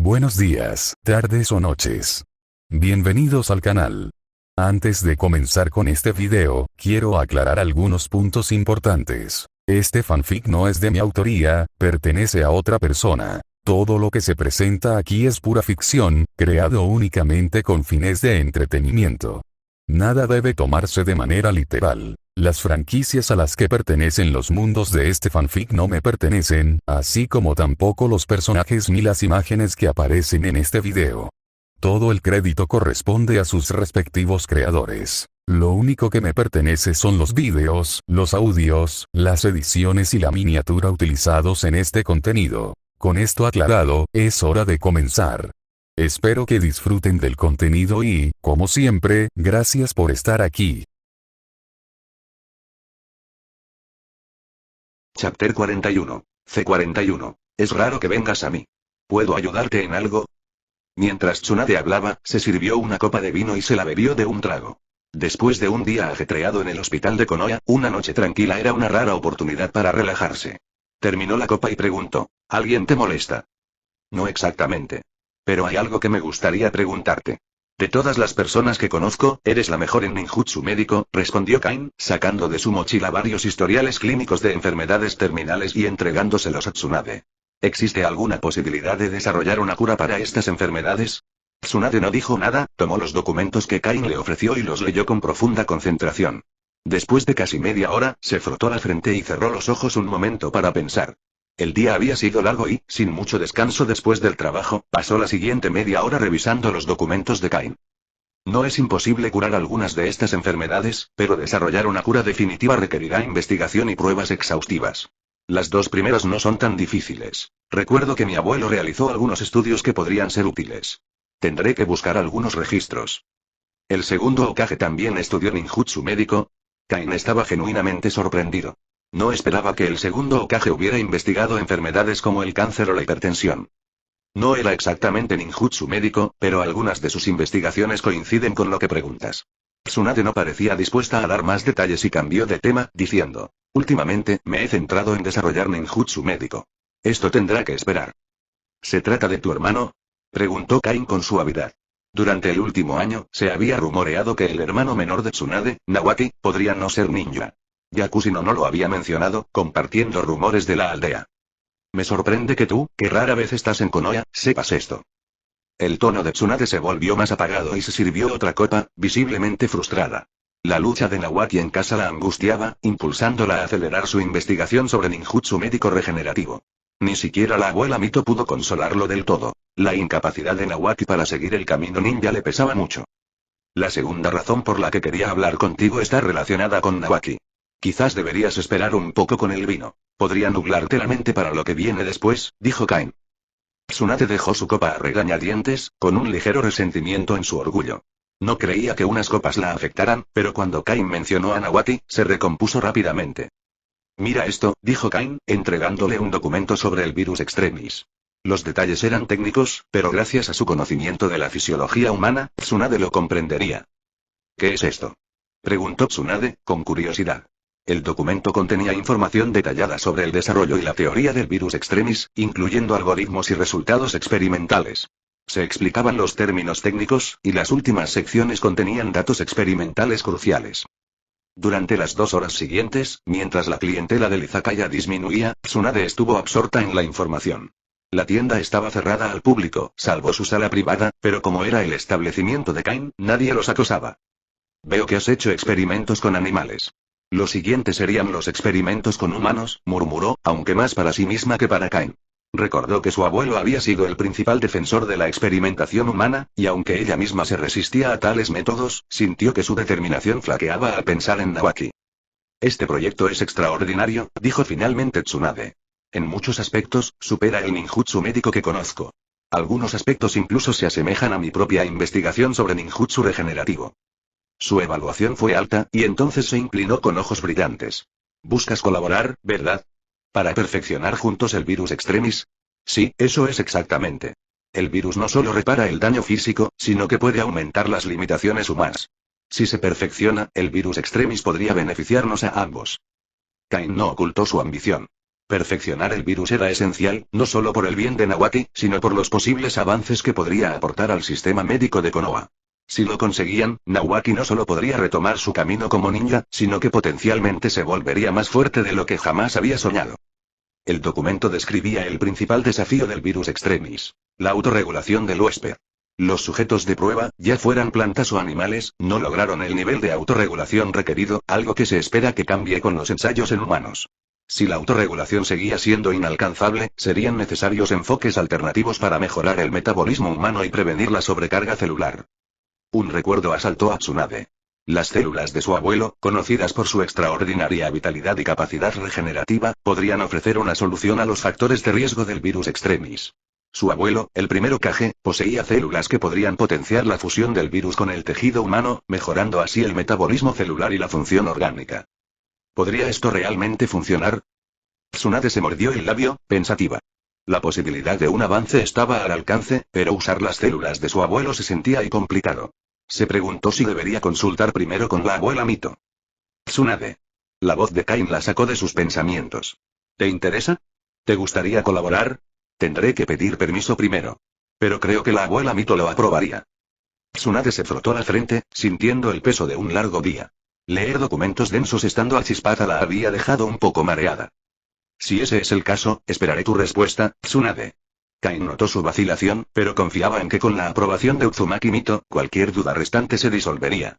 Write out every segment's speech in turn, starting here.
Buenos días, tardes o noches. Bienvenidos al canal. Antes de comenzar con este video, quiero aclarar algunos puntos importantes. Este fanfic no es de mi autoría, pertenece a otra persona. Todo lo que se presenta aquí es pura ficción, creado únicamente con fines de entretenimiento. Nada debe tomarse de manera literal. Las franquicias a las que pertenecen los mundos de este fanfic no me pertenecen, así como tampoco los personajes ni las imágenes que aparecen en este video. Todo el crédito corresponde a sus respectivos creadores. Lo único que me pertenece son los vídeos, los audios, las ediciones y la miniatura utilizados en este contenido. Con esto aclarado, es hora de comenzar. Espero que disfruten del contenido y, como siempre, gracias por estar aquí. Chapter 41. C41. Es raro que vengas a mí. ¿Puedo ayudarte en algo? Mientras Tsunade hablaba, se sirvió una copa de vino y se la bebió de un trago. Después de un día ajetreado en el hospital de Konoha, una noche tranquila era una rara oportunidad para relajarse. Terminó la copa y preguntó, ¿alguien te molesta? No exactamente. Pero hay algo que me gustaría preguntarte. De todas las personas que conozco, eres la mejor en ninjutsu médico, respondió Kain, sacando de su mochila varios historiales clínicos de enfermedades terminales y entregándoselos a Tsunade. ¿Existe alguna posibilidad de desarrollar una cura para estas enfermedades? Tsunade no dijo nada, tomó los documentos que Kain le ofreció y los leyó con profunda concentración. Después de casi media hora, se frotó la frente y cerró los ojos un momento para pensar. El día había sido largo y, sin mucho descanso después del trabajo, pasó la siguiente media hora revisando los documentos de Kain. No es imposible curar algunas de estas enfermedades, pero desarrollar una cura definitiva requerirá investigación y pruebas exhaustivas. Las dos primeras no son tan difíciles. Recuerdo que mi abuelo realizó algunos estudios que podrían ser útiles. Tendré que buscar algunos registros. ¿El segundo Hokage también estudió ninjutsu médico? Kain estaba genuinamente sorprendido. No esperaba que el segundo Hokage hubiera investigado enfermedades como el cáncer o la hipertensión. No era exactamente ninjutsu médico, pero algunas de sus investigaciones coinciden con lo que preguntas. Tsunade no parecía dispuesta a dar más detalles y cambió de tema, diciendo, últimamente, me he centrado en desarrollar ninjutsu médico. Esto tendrá que esperar. ¿Se trata de tu hermano? Preguntó Kain con suavidad. Durante el último año, se había rumoreado que el hermano menor de Tsunade, Nawaki, podría no ser ninja. Yakushino no lo había mencionado, compartiendo rumores de la aldea. Me sorprende que tú, que rara vez estás en Konoha, sepas esto. El tono de Tsunade se volvió más apagado y se sirvió otra copa, visiblemente frustrada. La lucha de Nawaki en casa la angustiaba, impulsándola a acelerar su investigación sobre ninjutsu médico regenerativo. Ni siquiera la abuela Mito pudo consolarlo del todo. La incapacidad de Nawaki para seguir el camino ninja le pesaba mucho. La segunda razón por la que quería hablar contigo está relacionada con Nawaki. Quizás deberías esperar un poco con el vino. Podría nublarte la mente para lo que viene después, dijo Kain. Tsunade dejó su copa a regañadientes, con un ligero resentimiento en su orgullo. No creía que unas copas la afectaran, pero cuando Kain mencionó a Nawaki, se recompuso rápidamente. Mira esto, dijo Kain, entregándole un documento sobre el virus extremis. Los detalles eran técnicos, pero gracias a su conocimiento de la fisiología humana, Tsunade lo comprendería. ¿Qué es esto? Preguntó Tsunade, con curiosidad. El documento contenía información detallada sobre el desarrollo y la teoría del virus extremis, incluyendo algoritmos y resultados experimentales. Se explicaban los términos técnicos, y las últimas secciones contenían datos experimentales cruciales. Durante las 2 horas siguientes, mientras la clientela del izakaya disminuía, Tsunade estuvo absorta en la información. La tienda estaba cerrada al público, salvo su sala privada, pero como era el establecimiento de Kain, nadie los acosaba. Veo que has hecho experimentos con animales. Lo siguiente serían los experimentos con humanos, murmuró, aunque más para sí misma que para Kain. Recordó que su abuelo había sido el principal defensor de la experimentación humana, y aunque ella misma se resistía a tales métodos, sintió que su determinación flaqueaba al pensar en Nawaki. Este proyecto es extraordinario, dijo finalmente Tsunade. En muchos aspectos, supera el ninjutsu médico que conozco. Algunos aspectos incluso se asemejan a mi propia investigación sobre ninjutsu regenerativo. Su evaluación fue alta, y entonces se inclinó con ojos brillantes. ¿Buscas colaborar, verdad? ¿Para perfeccionar juntos el virus extremis? Sí, eso es exactamente. El virus no solo repara el daño físico, sino que puede aumentar las limitaciones humanas. Si se perfecciona, el virus extremis podría beneficiarnos a ambos. Kain no ocultó su ambición. Perfeccionar el virus era esencial, no solo por el bien de Nawaki, sino por los posibles avances que podría aportar al sistema médico de Konoha. Si lo conseguían, Nawaki no solo podría retomar su camino como ninja, sino que potencialmente se volvería más fuerte de lo que jamás había soñado. El documento describía el principal desafío del virus extremis: la autorregulación del huésped. Los sujetos de prueba, ya fueran plantas o animales, no lograron el nivel de autorregulación requerido, algo que se espera que cambie con los ensayos en humanos. Si la autorregulación seguía siendo inalcanzable, serían necesarios enfoques alternativos para mejorar el metabolismo humano y prevenir la sobrecarga celular. Un recuerdo asaltó a Tsunade. Las células de su abuelo, conocidas por su extraordinaria vitalidad y capacidad regenerativa, podrían ofrecer una solución a los factores de riesgo del virus extremis. Su abuelo, el primer Hokage, poseía células que podrían potenciar la fusión del virus con el tejido humano, mejorando así el metabolismo celular y la función orgánica. ¿Podría esto realmente funcionar? Tsunade se mordió el labio, pensativa. La posibilidad de un avance estaba al alcance, pero usar las células de su abuelo se sentía ahí complicado. Se preguntó si debería consultar primero con la abuela Mito. Tsunade. La voz de Kain la sacó de sus pensamientos. ¿Te interesa? ¿Te gustaría colaborar? Tendré que pedir permiso primero. Pero creo que la abuela Mito lo aprobaría. Tsunade se frotó la frente, sintiendo el peso de un largo día. Leer documentos densos estando achispada la había dejado un poco mareada. Si ese es el caso, esperaré tu respuesta, Tsunade. Kain notó su vacilación, pero confiaba en que con la aprobación de Uzumaki Mito, cualquier duda restante se disolvería.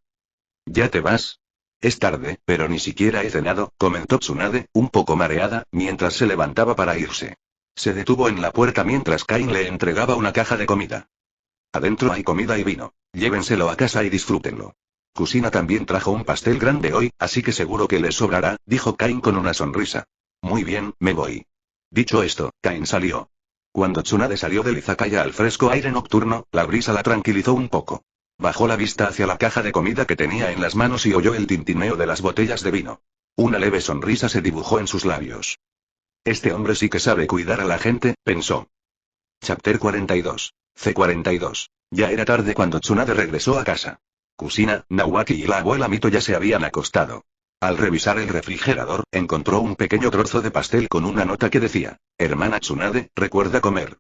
¿Ya te vas? Es tarde, pero ni siquiera he cenado, comentó Tsunade, un poco mareada, mientras se levantaba para irse. Se detuvo en la puerta mientras Kain le entregaba una caja de comida. Adentro hay comida y vino. Llévenselo a casa y disfrútenlo. Kusina también trajo un pastel grande hoy, así que seguro que les sobrará, dijo Kain con una sonrisa. Muy bien, me voy. Dicho esto, Kain salió. Cuando Tsunade salió del izakaya al fresco aire nocturno, la brisa la tranquilizó un poco. Bajó la vista hacia la caja de comida que tenía en las manos y oyó el tintineo de las botellas de vino. Una leve sonrisa se dibujó en sus labios. Este hombre sí que sabe cuidar a la gente, pensó. Chapter 42. C42. Ya era tarde cuando Tsunade regresó a casa. Kusina, Nawaki y la abuela Mito ya se habían acostado. Al revisar el refrigerador, encontró un pequeño trozo de pastel con una nota que decía: Hermana Tsunade, recuerda comer.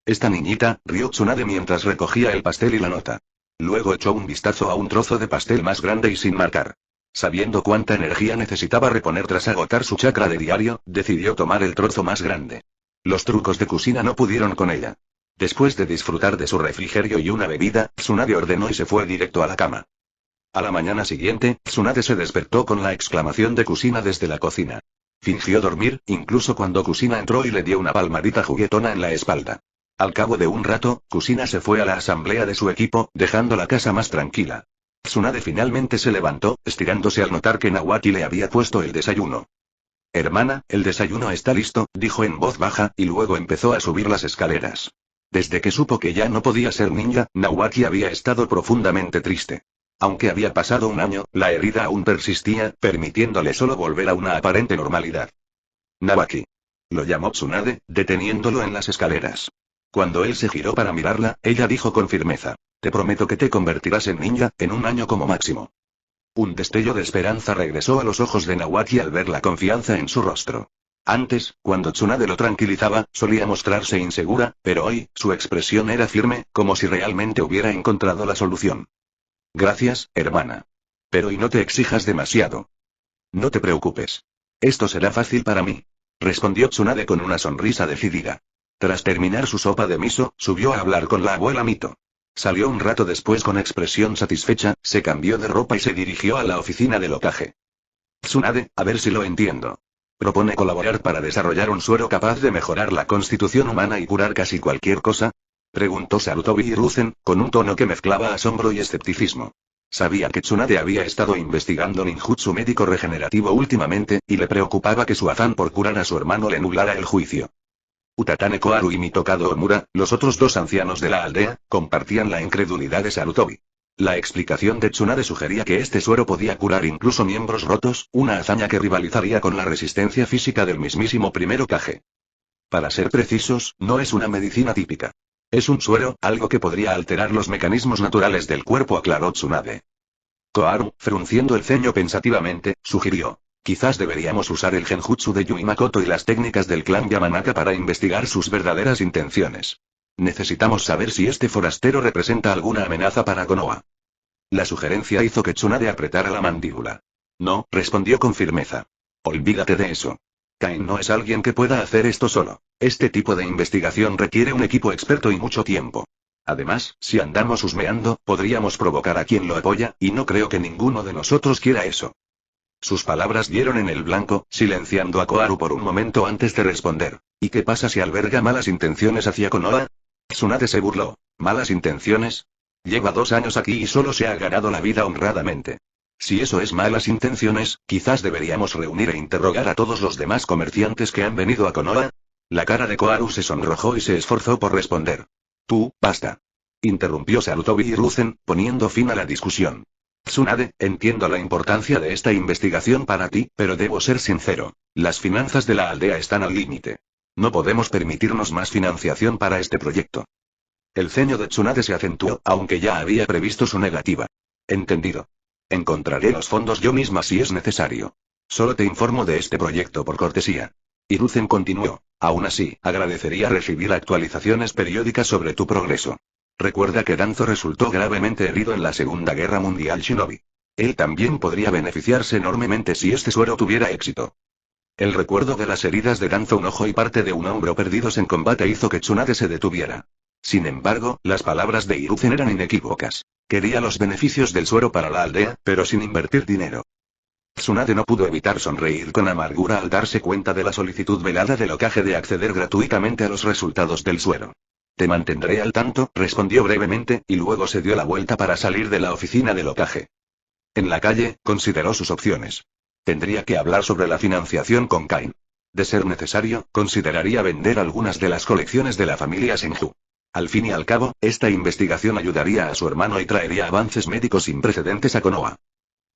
Esta niñita, rió Tsunade mientras recogía el pastel y la nota. Luego echó un vistazo a un trozo de pastel más grande y sin marcar. Sabiendo cuánta energía necesitaba reponer tras agotar su chakra de diario, decidió tomar el trozo más grande. Los trucos de Kusina no pudieron con ella. Después de disfrutar de su refrigerio y una bebida, Tsunade ordenó y se fue directo a la cama. A la mañana siguiente, Tsunade se despertó con la exclamación de Kusina desde la cocina. Fingió dormir, incluso cuando Kusina entró y le dio una palmadita juguetona en la espalda. Al cabo de un rato, Kusina se fue a la asamblea de su equipo, dejando la casa más tranquila. Tsunade finalmente se levantó, estirándose al notar que Nawaki le había puesto el desayuno. Hermana, el desayuno está listo, dijo en voz baja, y luego empezó a subir las escaleras. Desde que supo que ya no podía ser ninja, Nawaki había estado profundamente triste. Aunque había pasado un año, la herida aún persistía, permitiéndole solo volver a una aparente normalidad. Nawaki. Lo llamó Tsunade, deteniéndolo en las escaleras. Cuando él se giró para mirarla, ella dijo con firmeza: Te prometo que te convertirás en ninja, en un año como máximo. Un destello de esperanza regresó a los ojos de Nawaki al ver la confianza en su rostro. Antes, cuando Tsunade lo tranquilizaba, solía mostrarse insegura, pero hoy, su expresión era firme, como si realmente hubiera encontrado la solución. Gracias, hermana. Pero y no te exijas demasiado. No te preocupes. Esto será fácil para mí. Respondió Tsunade con una sonrisa decidida. Tras terminar su sopa de miso, subió a hablar con la abuela Mito. Salió un rato después con expresión satisfecha, se cambió de ropa y se dirigió a la oficina del Hokage. Tsunade, a ver si lo entiendo. ¿Propone colaborar para desarrollar un suero capaz de mejorar la constitución humana y curar casi cualquier cosa? Preguntó Sarutobi Hiruzen, con un tono que mezclaba asombro y escepticismo. Sabía que Tsunade había estado investigando ninjutsu médico regenerativo últimamente, y le preocupaba que su afán por curar a su hermano le nublara el juicio. Utatane Koharu y Mitokado Omura, los otros dos ancianos de la aldea, compartían la incredulidad de Sarutobi. La explicación de Tsunade sugería que este suero podía curar incluso miembros rotos, una hazaña que rivalizaría con la resistencia física del mismísimo primer Hokage. Para ser precisos, no es una medicina típica. Es un suero, algo que podría alterar los mecanismos naturales del cuerpo, aclaró Tsunade. Koharu, frunciendo el ceño pensativamente, sugirió: Quizás deberíamos usar el genjutsu de Yui Makoto y las técnicas del clan Yamanaka para investigar sus verdaderas intenciones. Necesitamos saber si este forastero representa alguna amenaza para Konoha. La sugerencia hizo que Tsunade apretara la mandíbula. No, respondió con firmeza. Olvídate de eso. Kain no es alguien que pueda hacer esto solo. Este tipo de investigación requiere un equipo experto y mucho tiempo. Además, si andamos husmeando, podríamos provocar a quien lo apoya, y no creo que ninguno de nosotros quiera eso. Sus palabras dieron en el blanco, silenciando a Koharu por un momento antes de responder. ¿Y qué pasa si alberga malas intenciones hacia Konoha? Tsunade se burló. ¿Malas intenciones? Lleva 2 años aquí y solo se ha ganado la vida honradamente. Si eso es malas intenciones, quizás deberíamos reunir e interrogar a todos los demás comerciantes que han venido a Konoha. La cara de Koharu se sonrojó y se esforzó por responder. Basta. Interrumpió Sarutobi Hiruzen, poniendo fin a la discusión. Tsunade, entiendo la importancia de esta investigación para ti, pero debo ser sincero. Las finanzas de la aldea están al límite. No podemos permitirnos más financiación para este proyecto. El ceño de Tsunade se acentuó, aunque ya había previsto su negativa. Entendido. Encontraré los fondos yo misma si es necesario. Solo te informo de este proyecto por cortesía. Hiruzen continuó. Aún así, agradecería recibir actualizaciones periódicas sobre tu progreso. Recuerda que Danzo resultó gravemente herido en la Segunda Guerra Mundial Shinobi. Él también podría beneficiarse enormemente si este suero tuviera éxito. El recuerdo de las heridas de Danzo, un ojo y parte de un hombro perdidos en combate hizo que Tsunade se detuviera. Sin embargo, las palabras de Hiruzen eran inequívocas. Quería los beneficios del suero para la aldea, pero sin invertir dinero. Tsunade no pudo evitar sonreír con amargura al darse cuenta de la solicitud velada del Hokage de acceder gratuitamente a los resultados del suero. Te mantendré al tanto, respondió brevemente, y luego se dio la vuelta para salir de la oficina del Hokage. En la calle, consideró sus opciones. Tendría que hablar sobre la financiación con Kain. De ser necesario, consideraría vender algunas de las colecciones de la familia Senju. Al fin y al cabo, esta investigación ayudaría a su hermano y traería avances médicos sin precedentes a Konoha.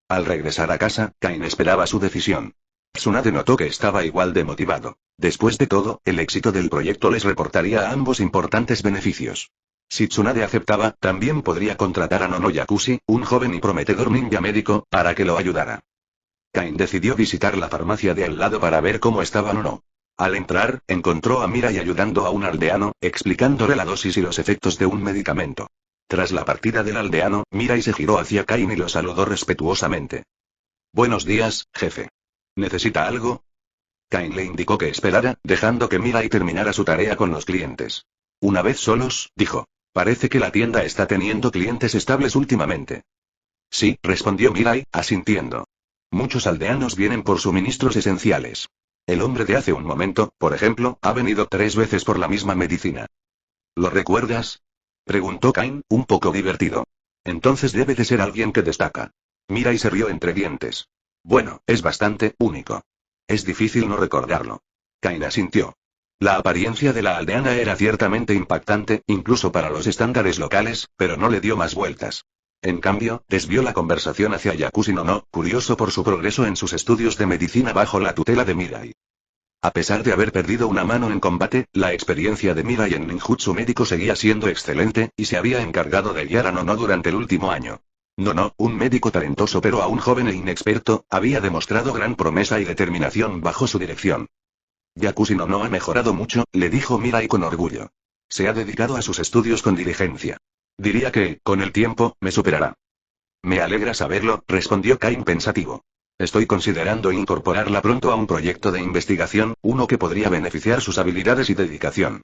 Al regresar a casa, Kain esperaba su decisión. Tsunade notó que estaba igual de motivado. Después de todo, el éxito del proyecto les reportaría a ambos importantes beneficios. Si Tsunade aceptaba, también podría contratar a Nono Yakushi, un joven y prometedor ninja médico, para que lo ayudara. Kain decidió visitar la farmacia de al lado para ver cómo estaba Nono. Al entrar, encontró a Mirai ayudando a un aldeano, explicándole la dosis y los efectos de un medicamento. Tras la partida del aldeano, Mirai se giró hacia Kain y lo saludó respetuosamente. Buenos días, jefe. ¿Necesita algo? Kain le indicó que esperara, dejando que Mirai terminara su tarea con los clientes. Una vez solos, dijo. Parece que la tienda está teniendo clientes estables últimamente. Sí, respondió Mirai, asintiendo. Muchos aldeanos vienen por suministros esenciales. El hombre de hace un momento, por ejemplo, ha venido 3 veces por la misma medicina. ¿Lo recuerdas? Preguntó Kain, un poco divertido. Entonces debe de ser alguien que destaca. Mirai se rió entre dientes. Bueno, es bastante único. Es difícil no recordarlo. Kain asintió. La apariencia de la aldeana era ciertamente impactante, incluso para los estándares locales, pero no le dio más vueltas. En cambio, desvió la conversación hacia Yakushi Nono, curioso por su progreso en sus estudios de medicina bajo la tutela de Mirai. A pesar de haber perdido una mano en combate, la experiencia de Mirai en ninjutsu médico seguía siendo excelente, y se había encargado de guiar a Nono durante el último año. Nono, un médico talentoso pero aún joven e inexperto, había demostrado gran promesa y determinación bajo su dirección. Yakushi Nono ha mejorado mucho, le dijo Mirai con orgullo. Se ha dedicado a sus estudios con diligencia. Diría que, con el tiempo, me superará. Me alegra saberlo, respondió Kain pensativo. Estoy considerando incorporarla pronto a un proyecto de investigación, uno que podría beneficiar sus habilidades y dedicación.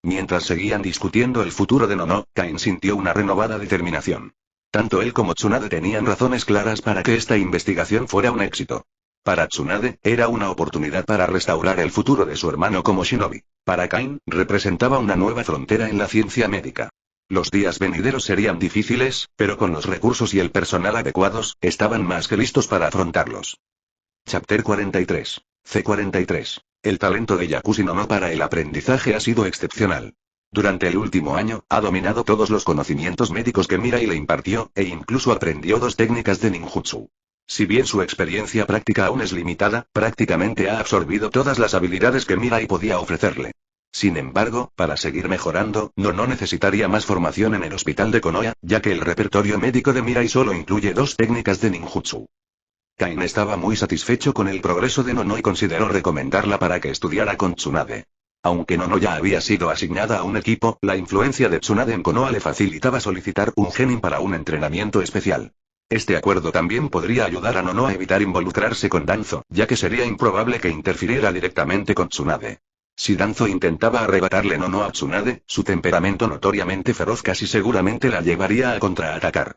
Mientras seguían discutiendo el futuro de Nono, Kain sintió una renovada determinación. Tanto él como Tsunade tenían razones claras para que esta investigación fuera un éxito. Para Tsunade, era una oportunidad para restaurar el futuro de su hermano como shinobi. Para Kain, representaba una nueva frontera en la ciencia médica. Los días venideros serían difíciles, pero con los recursos y el personal adecuados, estaban más que listos para afrontarlos. Chapter 43. C43. El talento de Yakushi Nono para el aprendizaje ha sido excepcional. Durante el último año, ha dominado todos los conocimientos médicos que Mirai le impartió, e incluso aprendió 2 técnicas de ninjutsu. Si bien su experiencia práctica aún es limitada, prácticamente ha absorbido todas las habilidades que Mirai podía ofrecerle. Sin embargo, para seguir mejorando, no necesitaría más formación en el hospital de Konoha, ya que el repertorio médico de Mirai solo incluye 2 técnicas de ninjutsu. Kain estaba muy satisfecho con el progreso de Nono y consideró recomendarla para que estudiara con Tsunade. Aunque Nono ya había sido asignada a un equipo, la influencia de Tsunade en Konoha le facilitaba solicitar un genin para un entrenamiento especial. Este acuerdo también podría ayudar a Nono a evitar involucrarse con Danzo, ya que sería improbable que interfiriera directamente con Tsunade. Si Danzo intentaba arrebatarle Nono a Tsunade, su temperamento notoriamente feroz casi seguramente la llevaría a contraatacar.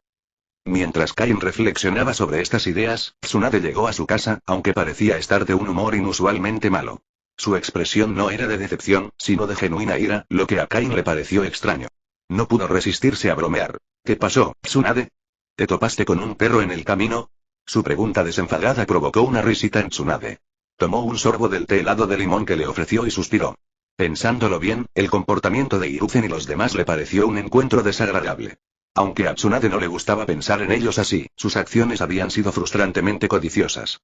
Mientras Kain reflexionaba sobre estas ideas, Tsunade llegó a su casa, aunque parecía estar de un humor inusualmente malo. Su expresión no era de decepción, sino de genuina ira, lo que a Kain le pareció extraño. No pudo resistirse a bromear. ¿Qué pasó, Tsunade? ¿Te topaste con un perro en el camino? Su pregunta desenfadada provocó una risita en Tsunade. Tomó un sorbo del té helado de limón que le ofreció y suspiró. Pensándolo bien, el comportamiento de Hiruzen y los demás le pareció un encuentro desagradable. Aunque a Tsunade no le gustaba pensar en ellos así, sus acciones habían sido frustrantemente codiciosas.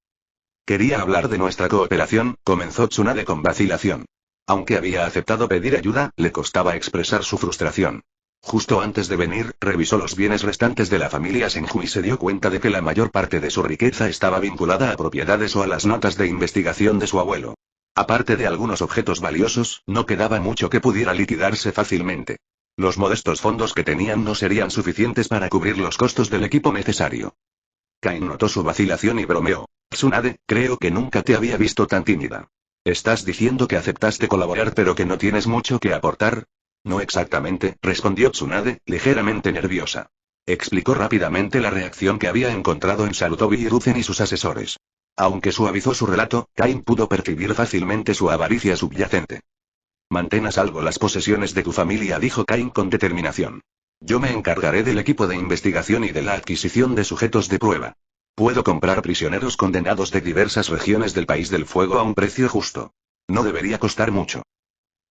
Quería hablar de nuestra cooperación, comenzó Tsunade con vacilación. Aunque había aceptado pedir ayuda, le costaba expresar su frustración. Justo antes de venir, revisó los bienes restantes de la familia Senju y se dio cuenta de que la mayor parte de su riqueza estaba vinculada a propiedades o a las notas de investigación de su abuelo. Aparte de algunos objetos valiosos, no quedaba mucho que pudiera liquidarse fácilmente. Los modestos fondos que tenían no serían suficientes para cubrir los costos del equipo necesario. Kain notó su vacilación y bromeó. Tsunade, creo que nunca te había visto tan tímida. ¿Estás diciendo que aceptaste colaborar pero que no tienes mucho que aportar? No exactamente, respondió Tsunade, ligeramente nerviosa. Explicó rápidamente la reacción que había encontrado en Sarutobi Hiruzen y sus asesores. Aunque suavizó su relato, Kain pudo percibir fácilmente su avaricia subyacente. Mantén a salvo las posesiones de tu familia, dijo Kain con determinación. Yo me encargaré del equipo de investigación y de la adquisición de sujetos de prueba. Puedo comprar prisioneros condenados de diversas regiones del País del Fuego a un precio justo. No debería costar mucho.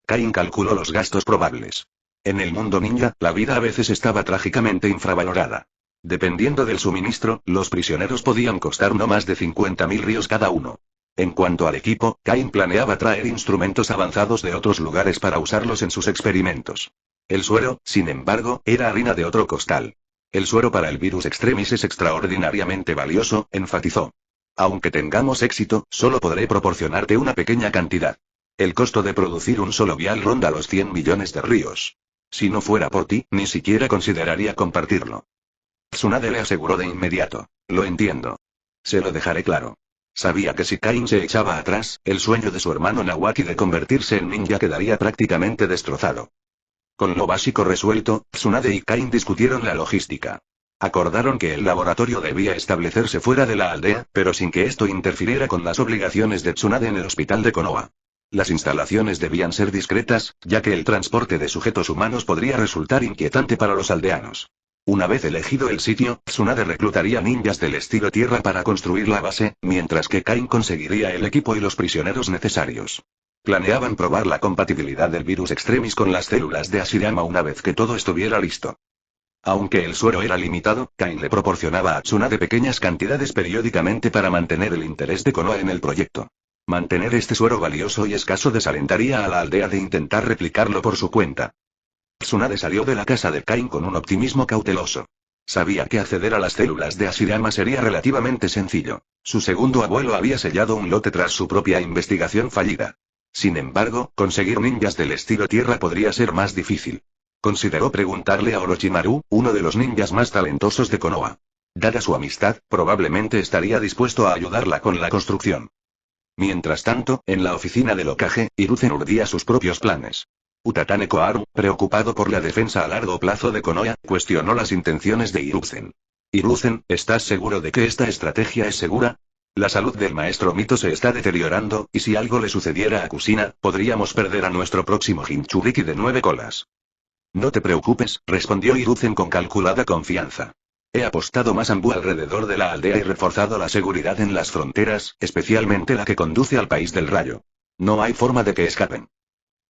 Kain calculó los gastos probables. En el mundo ninja, la vida a veces estaba trágicamente infravalorada. Dependiendo del suministro, los prisioneros podían costar no más de 50.000 rios cada uno. En cuanto al equipo, Kain planeaba traer instrumentos avanzados de otros lugares para usarlos en sus experimentos. El suero, sin embargo, era harina de otro costal. El suero para el virus extremis es extraordinariamente valioso, enfatizó. Aunque tengamos éxito, solo podré proporcionarte una pequeña cantidad. El costo de producir un solo vial ronda los 100 millones de rios. Si no fuera por ti, ni siquiera consideraría compartirlo. Tsunade le aseguró de inmediato. Lo entiendo. Se lo dejaré claro. Sabía que si Kain se echaba atrás, el sueño de su hermano Nawaki de convertirse en ninja quedaría prácticamente destrozado. Con lo básico resuelto, Tsunade y Kain discutieron la logística. Acordaron que el laboratorio debía establecerse fuera de la aldea, pero sin que esto interfiriera con las obligaciones de Tsunade en el hospital de Konoha. Las instalaciones debían ser discretas, ya que el transporte de sujetos humanos podría resultar inquietante para los aldeanos. Una vez elegido el sitio, Tsunade reclutaría ninjas del estilo tierra para construir la base, mientras que Kain conseguiría el equipo y los prisioneros necesarios. Planeaban probar la compatibilidad del virus extremis con las células de Ashirama una vez que todo estuviera listo. Aunque el suero era limitado, Kain le proporcionaba a Tsunade pequeñas cantidades periódicamente para mantener el interés de Konoha en el proyecto. Mantener este suero valioso y escaso desalentaría a la aldea de intentar replicarlo por su cuenta. Tsunade salió de la casa de Kain con un optimismo cauteloso. Sabía que acceder a las células de Ashirama sería relativamente sencillo. Su segundo abuelo había sellado un lote tras su propia investigación fallida. Sin embargo, conseguir ninjas del estilo tierra podría ser más difícil. Consideró preguntarle a Orochimaru, uno de los ninjas más talentosos de Konoha. Dada su amistad, probablemente estaría dispuesto a ayudarla con la construcción. Mientras tanto, en la oficina del Hokage, Hiruzen urdía sus propios planes. Utatane Koharu, preocupado por la defensa a largo plazo de Konoha, cuestionó las intenciones de Hiruzen. Hiruzen, ¿estás seguro de que esta estrategia es segura? La salud del maestro Mito se está deteriorando, y si algo le sucediera a Kushina, podríamos perder a nuestro próximo Jinchuriki de 9 colas. No te preocupes, respondió Hiruzen con calculada confianza. He apostado más Ambu alrededor de la aldea y reforzado la seguridad en las fronteras, especialmente la que conduce al país del rayo. No hay forma de que escapen.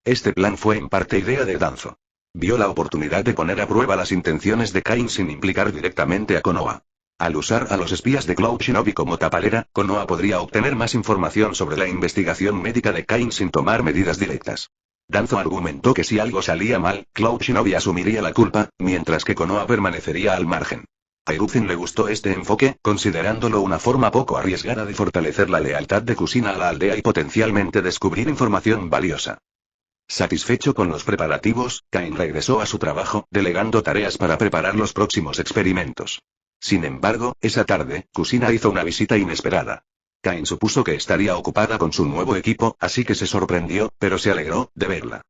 Este plan fue en parte idea de Danzo. Vio la oportunidad de poner a prueba las intenciones de Kain sin implicar directamente a Konoha. Al usar a los espías de Cloud Shinobi como tapalera, Konoha podría obtener más información sobre la investigación médica de Kain sin tomar medidas directas. Danzo argumentó que si algo salía mal, Cloud Shinobi asumiría la culpa, mientras que Konoha permanecería al margen. A Hiruzen le gustó este enfoque, considerándolo una forma poco arriesgada de fortalecer la lealtad de Kusina a la aldea y potencialmente descubrir información valiosa. Satisfecho con los preparativos, Kain regresó a su trabajo, delegando tareas para preparar los próximos experimentos. Sin embargo, esa tarde, Kusina hizo una visita inesperada. Kain supuso que estaría ocupada con su nuevo equipo, así que se sorprendió, pero se alegró de verla.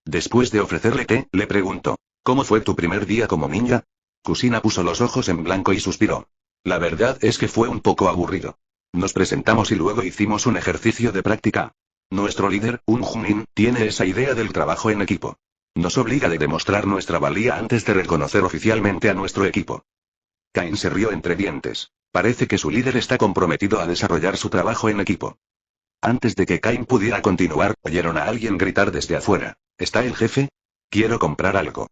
Después de ofrecerle té, le preguntó: ¿Cómo fue tu primer día como ninja? Kusina puso los ojos en blanco y suspiró. La verdad es que fue un poco aburrido. Nos presentamos y luego hicimos un ejercicio de práctica. Nuestro líder, un Junin, tiene esa idea del trabajo en equipo. Nos obliga a demostrar nuestra valía antes de reconocer oficialmente a nuestro equipo. Kain se rió entre dientes. Parece que su líder está comprometido a desarrollar su trabajo en equipo. Antes de que Kain pudiera continuar, oyeron a alguien gritar desde afuera: ¿Está el jefe? Quiero comprar algo.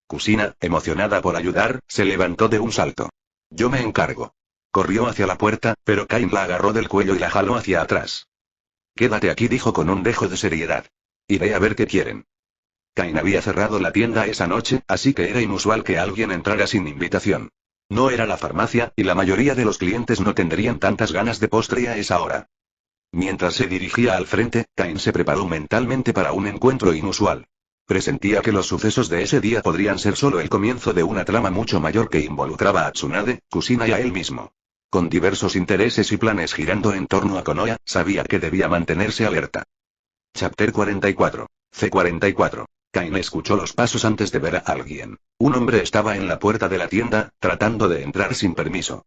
Kusina, emocionada por ayudar, se levantó de un salto. Yo me encargo. Corrió hacia la puerta, pero Kain la agarró del cuello y la jaló hacia atrás. Quédate aquí, dijo con un dejo de seriedad. Iré a ver qué quieren. Kain había cerrado la tienda esa noche, así que era inusual que alguien entrara sin invitación. No era la farmacia, y la mayoría de los clientes no tendrían tantas ganas de postre a esa hora. Mientras se dirigía al frente, Kain se preparó mentalmente para un encuentro inusual. Presentía que los sucesos de ese día podrían ser solo el comienzo de una trama mucho mayor que involucraba a Tsunade, Kusina y a él mismo. Con diversos intereses y planes girando en torno a Konoha, sabía que debía mantenerse alerta. Chapter 44. C44. Kain escuchó los pasos antes de ver a alguien. Un hombre estaba en la puerta de la tienda, tratando de entrar sin permiso.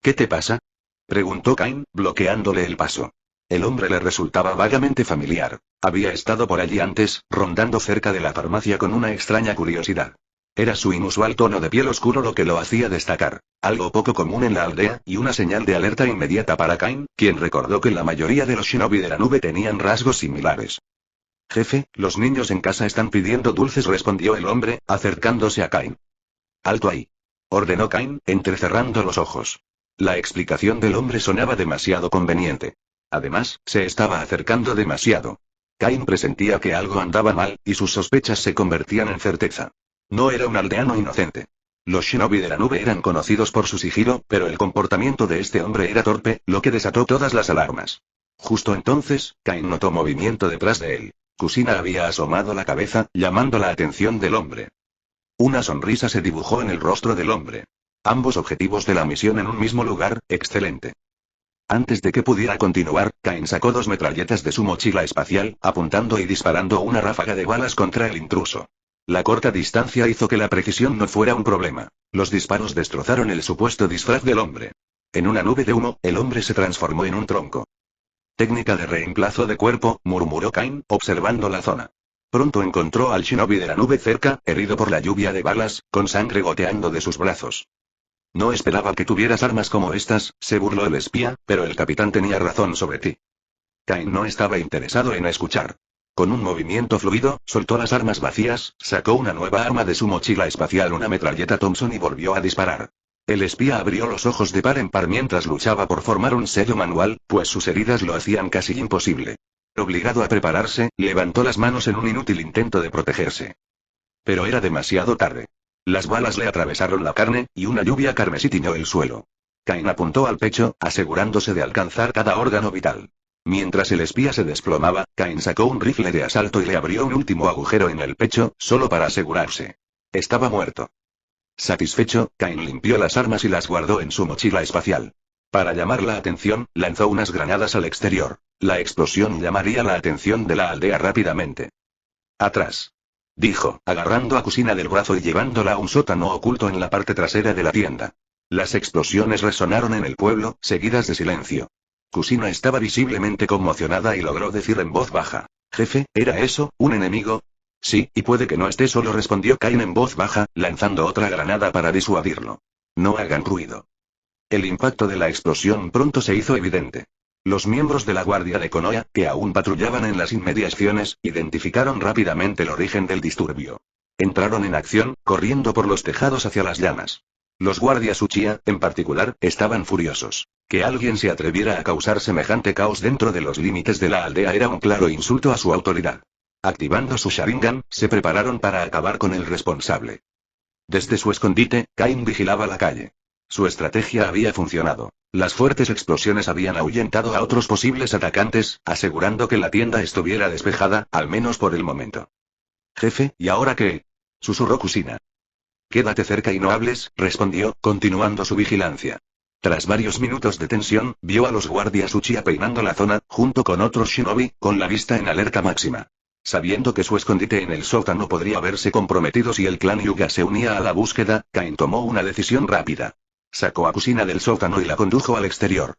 ¿Qué te pasa?, preguntó Kain, bloqueándole el paso. El hombre le resultaba vagamente familiar. Había estado por allí antes, rondando cerca de la farmacia con una extraña curiosidad. Era su inusual tono de piel oscuro lo que lo hacía destacar, algo poco común en la aldea, y una señal de alerta inmediata para Kain, quien recordó que la mayoría de los shinobi de la nube tenían rasgos similares. Jefe, los niños en casa están pidiendo dulces, respondió el hombre, acercándose a Kain. Alto ahí, ordenó Kain, entrecerrando los ojos. La explicación del hombre sonaba demasiado conveniente. Además, se estaba acercando demasiado. Kain presentía que algo andaba mal, y sus sospechas se convertían en certeza. No era un aldeano inocente. Los shinobi de la nube eran conocidos por su sigilo, pero el comportamiento de este hombre era torpe, lo que desató todas las alarmas. Justo entonces, Kain notó movimiento detrás de él. Kusina había asomado la cabeza, llamando la atención del hombre. Una sonrisa se dibujó en el rostro del hombre. Ambos objetivos de la misión en un mismo lugar, excelente. Antes de que pudiera continuar, Kain sacó 2 metralletas de su mochila espacial, apuntando y disparando una ráfaga de balas contra el intruso. La corta distancia hizo que la precisión no fuera un problema. Los disparos destrozaron el supuesto disfraz del hombre. En una nube de humo, el hombre se transformó en un tronco. Técnica de reemplazo de cuerpo, murmuró Kain, observando la zona. Pronto encontró al shinobi de la nube cerca, herido por la lluvia de balas, con sangre goteando de sus brazos. No esperaba que tuvieras armas como estas, se burló el espía, pero el capitán tenía razón sobre ti. Kain no estaba interesado en escuchar. Con un movimiento fluido, soltó las armas vacías, sacó una nueva arma de su mochila espacial, una metralleta Thompson, y volvió a disparar. El espía abrió los ojos de par en par mientras luchaba por formar un sello manual, pues sus heridas lo hacían casi imposible. Obligado a prepararse, levantó las manos en un inútil intento de protegerse. Pero era demasiado tarde. Las balas le atravesaron la carne, y una lluvia carmesí tiñó el suelo. Kain apuntó al pecho, asegurándose de alcanzar cada órgano vital. Mientras el espía se desplomaba, Kain sacó un rifle de asalto y le abrió un último agujero en el pecho, solo para asegurarse. Estaba muerto. Satisfecho, Kain limpió las armas y las guardó en su mochila espacial. Para llamar la atención, lanzó unas granadas al exterior. La explosión llamaría la atención de la aldea rápidamente. Atrás, dijo, agarrando a Kusina del brazo y llevándola a un sótano oculto en la parte trasera de la tienda. Las explosiones resonaron en el pueblo, seguidas de silencio. Kusina estaba visiblemente conmocionada y logró decir en voz baja: «Jefe, ¿era eso, un enemigo?» «Sí, y puede que no esté solo», respondió Kain en voz baja, lanzando otra granada para disuadirlo. «No hagan ruido». El impacto de la explosión pronto se hizo evidente. Los miembros de la guardia de Konoha, que aún patrullaban en las inmediaciones, identificaron rápidamente el origen del disturbio. Entraron en acción, corriendo por los tejados hacia las llamas. Los guardias Uchiha, en particular, estaban furiosos. Que alguien se atreviera a causar semejante caos dentro de los límites de la aldea era un claro insulto a su autoridad. Activando su Sharingan, se prepararon para acabar con el responsable. Desde su escondite, Kain vigilaba la calle. Su estrategia había funcionado. Las fuertes explosiones habían ahuyentado a otros posibles atacantes, asegurando que la tienda estuviera despejada, al menos por el momento. Jefe, ¿y ahora qué? Susurró Kusina. Quédate cerca y no hables, respondió, continuando su vigilancia. Tras varios minutos de tensión, vio a los guardias Uchiha peinando la zona, junto con otros shinobi, con la vista en alerta máxima. Sabiendo que su escondite en el sótano podría verse comprometido si el clan Hyuga se unía a la búsqueda, Kain tomó una decisión rápida. Sacó a Kusina del sótano y la condujo al exterior.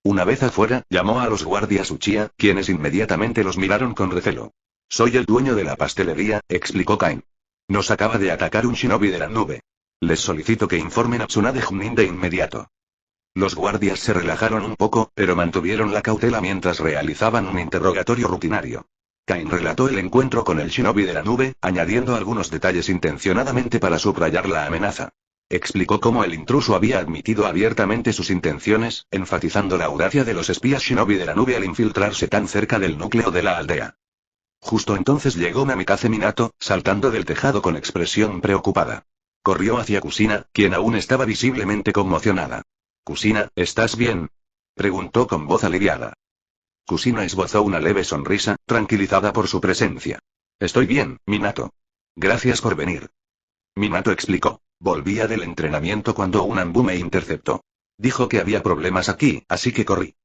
Una vez afuera, llamó a los guardias Uchiha, quienes inmediatamente los miraron con recelo. Soy el dueño de la pastelería, explicó Kain. Nos acaba de atacar un shinobi de la nube. Les solicito que informen a Tsunade Junin de inmediato. Los guardias se relajaron un poco, pero mantuvieron la cautela mientras realizaban un interrogatorio rutinario. Kain relató el encuentro con el shinobi de la nube, añadiendo algunos detalles intencionadamente para subrayar la amenaza. Explicó cómo el intruso había admitido abiertamente sus intenciones, enfatizando la audacia de los espías shinobi de la nube al infiltrarse tan cerca del núcleo de la aldea. Justo entonces llegó Namikaze Minato, saltando del tejado con expresión preocupada. Corrió hacia Kusina, quien aún estaba visiblemente conmocionada. «Kusina, ¿estás bien?», preguntó con voz aliviada. Kusina esbozó una leve sonrisa, tranquilizada por su presencia. «Estoy bien, Minato. Gracias por venir». Minato explicó. «Volvía del entrenamiento cuando un Anbu me interceptó. Dijo que había problemas aquí, así que corrí».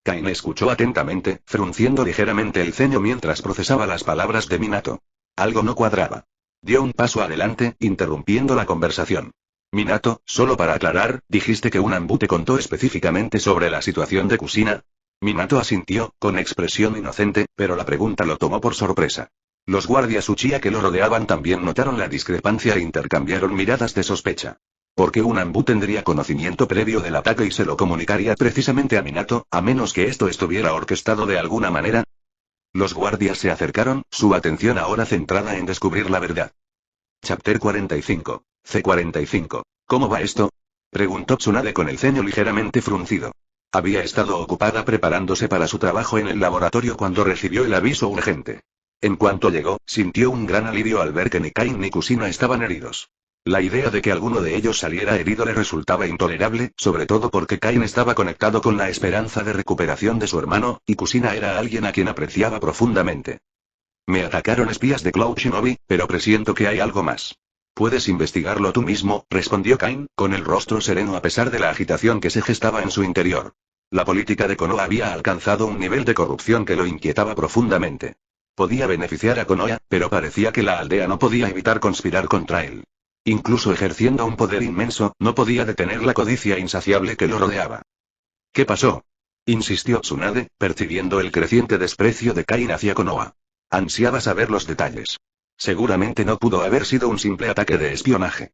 Kain escuchó atentamente, frunciendo ligeramente el ceño mientras procesaba las palabras de Minato. Algo no cuadraba. Dio un paso adelante, interrumpiendo la conversación. «Minato, solo para aclarar, dijiste que un Anbu te contó específicamente sobre la situación de Kusina». Minato asintió, con expresión inocente, pero la pregunta lo tomó por sorpresa. Los guardias Uchiha que lo rodeaban también notaron la discrepancia e intercambiaron miradas de sospecha. ¿Por qué un Anbu tendría conocimiento previo del ataque y se lo comunicaría precisamente a Minato, a menos que esto estuviera orquestado de alguna manera? Los guardias se acercaron, su atención ahora centrada en descubrir la verdad. Chapter 45. C45. ¿Cómo va esto?, preguntó Tsunade con el ceño ligeramente fruncido. Había estado ocupada preparándose para su trabajo en el laboratorio cuando recibió el aviso urgente. En cuanto llegó, sintió un gran alivio al ver que ni Kain ni Kusina estaban heridos. La idea de que alguno de ellos saliera herido le resultaba intolerable, sobre todo porque Kain estaba conectado con la esperanza de recuperación de su hermano, y Kusina era alguien a quien apreciaba profundamente. Me atacaron espías de Cloud Shinobi, pero presiento que hay algo más. Puedes investigarlo tú mismo, respondió Kain, con el rostro sereno a pesar de la agitación que se gestaba en su interior. La política de Konoha había alcanzado un nivel de corrupción que lo inquietaba profundamente. Podía beneficiar a Konoha, pero parecía que la aldea no podía evitar conspirar contra él. Incluso ejerciendo un poder inmenso, no podía detener la codicia insaciable que lo rodeaba. ¿Qué pasó?, insistió Tsunade, percibiendo el creciente desprecio de Kain hacia Konoha. Ansiaba saber los detalles. Seguramente no pudo haber sido un simple ataque de espionaje.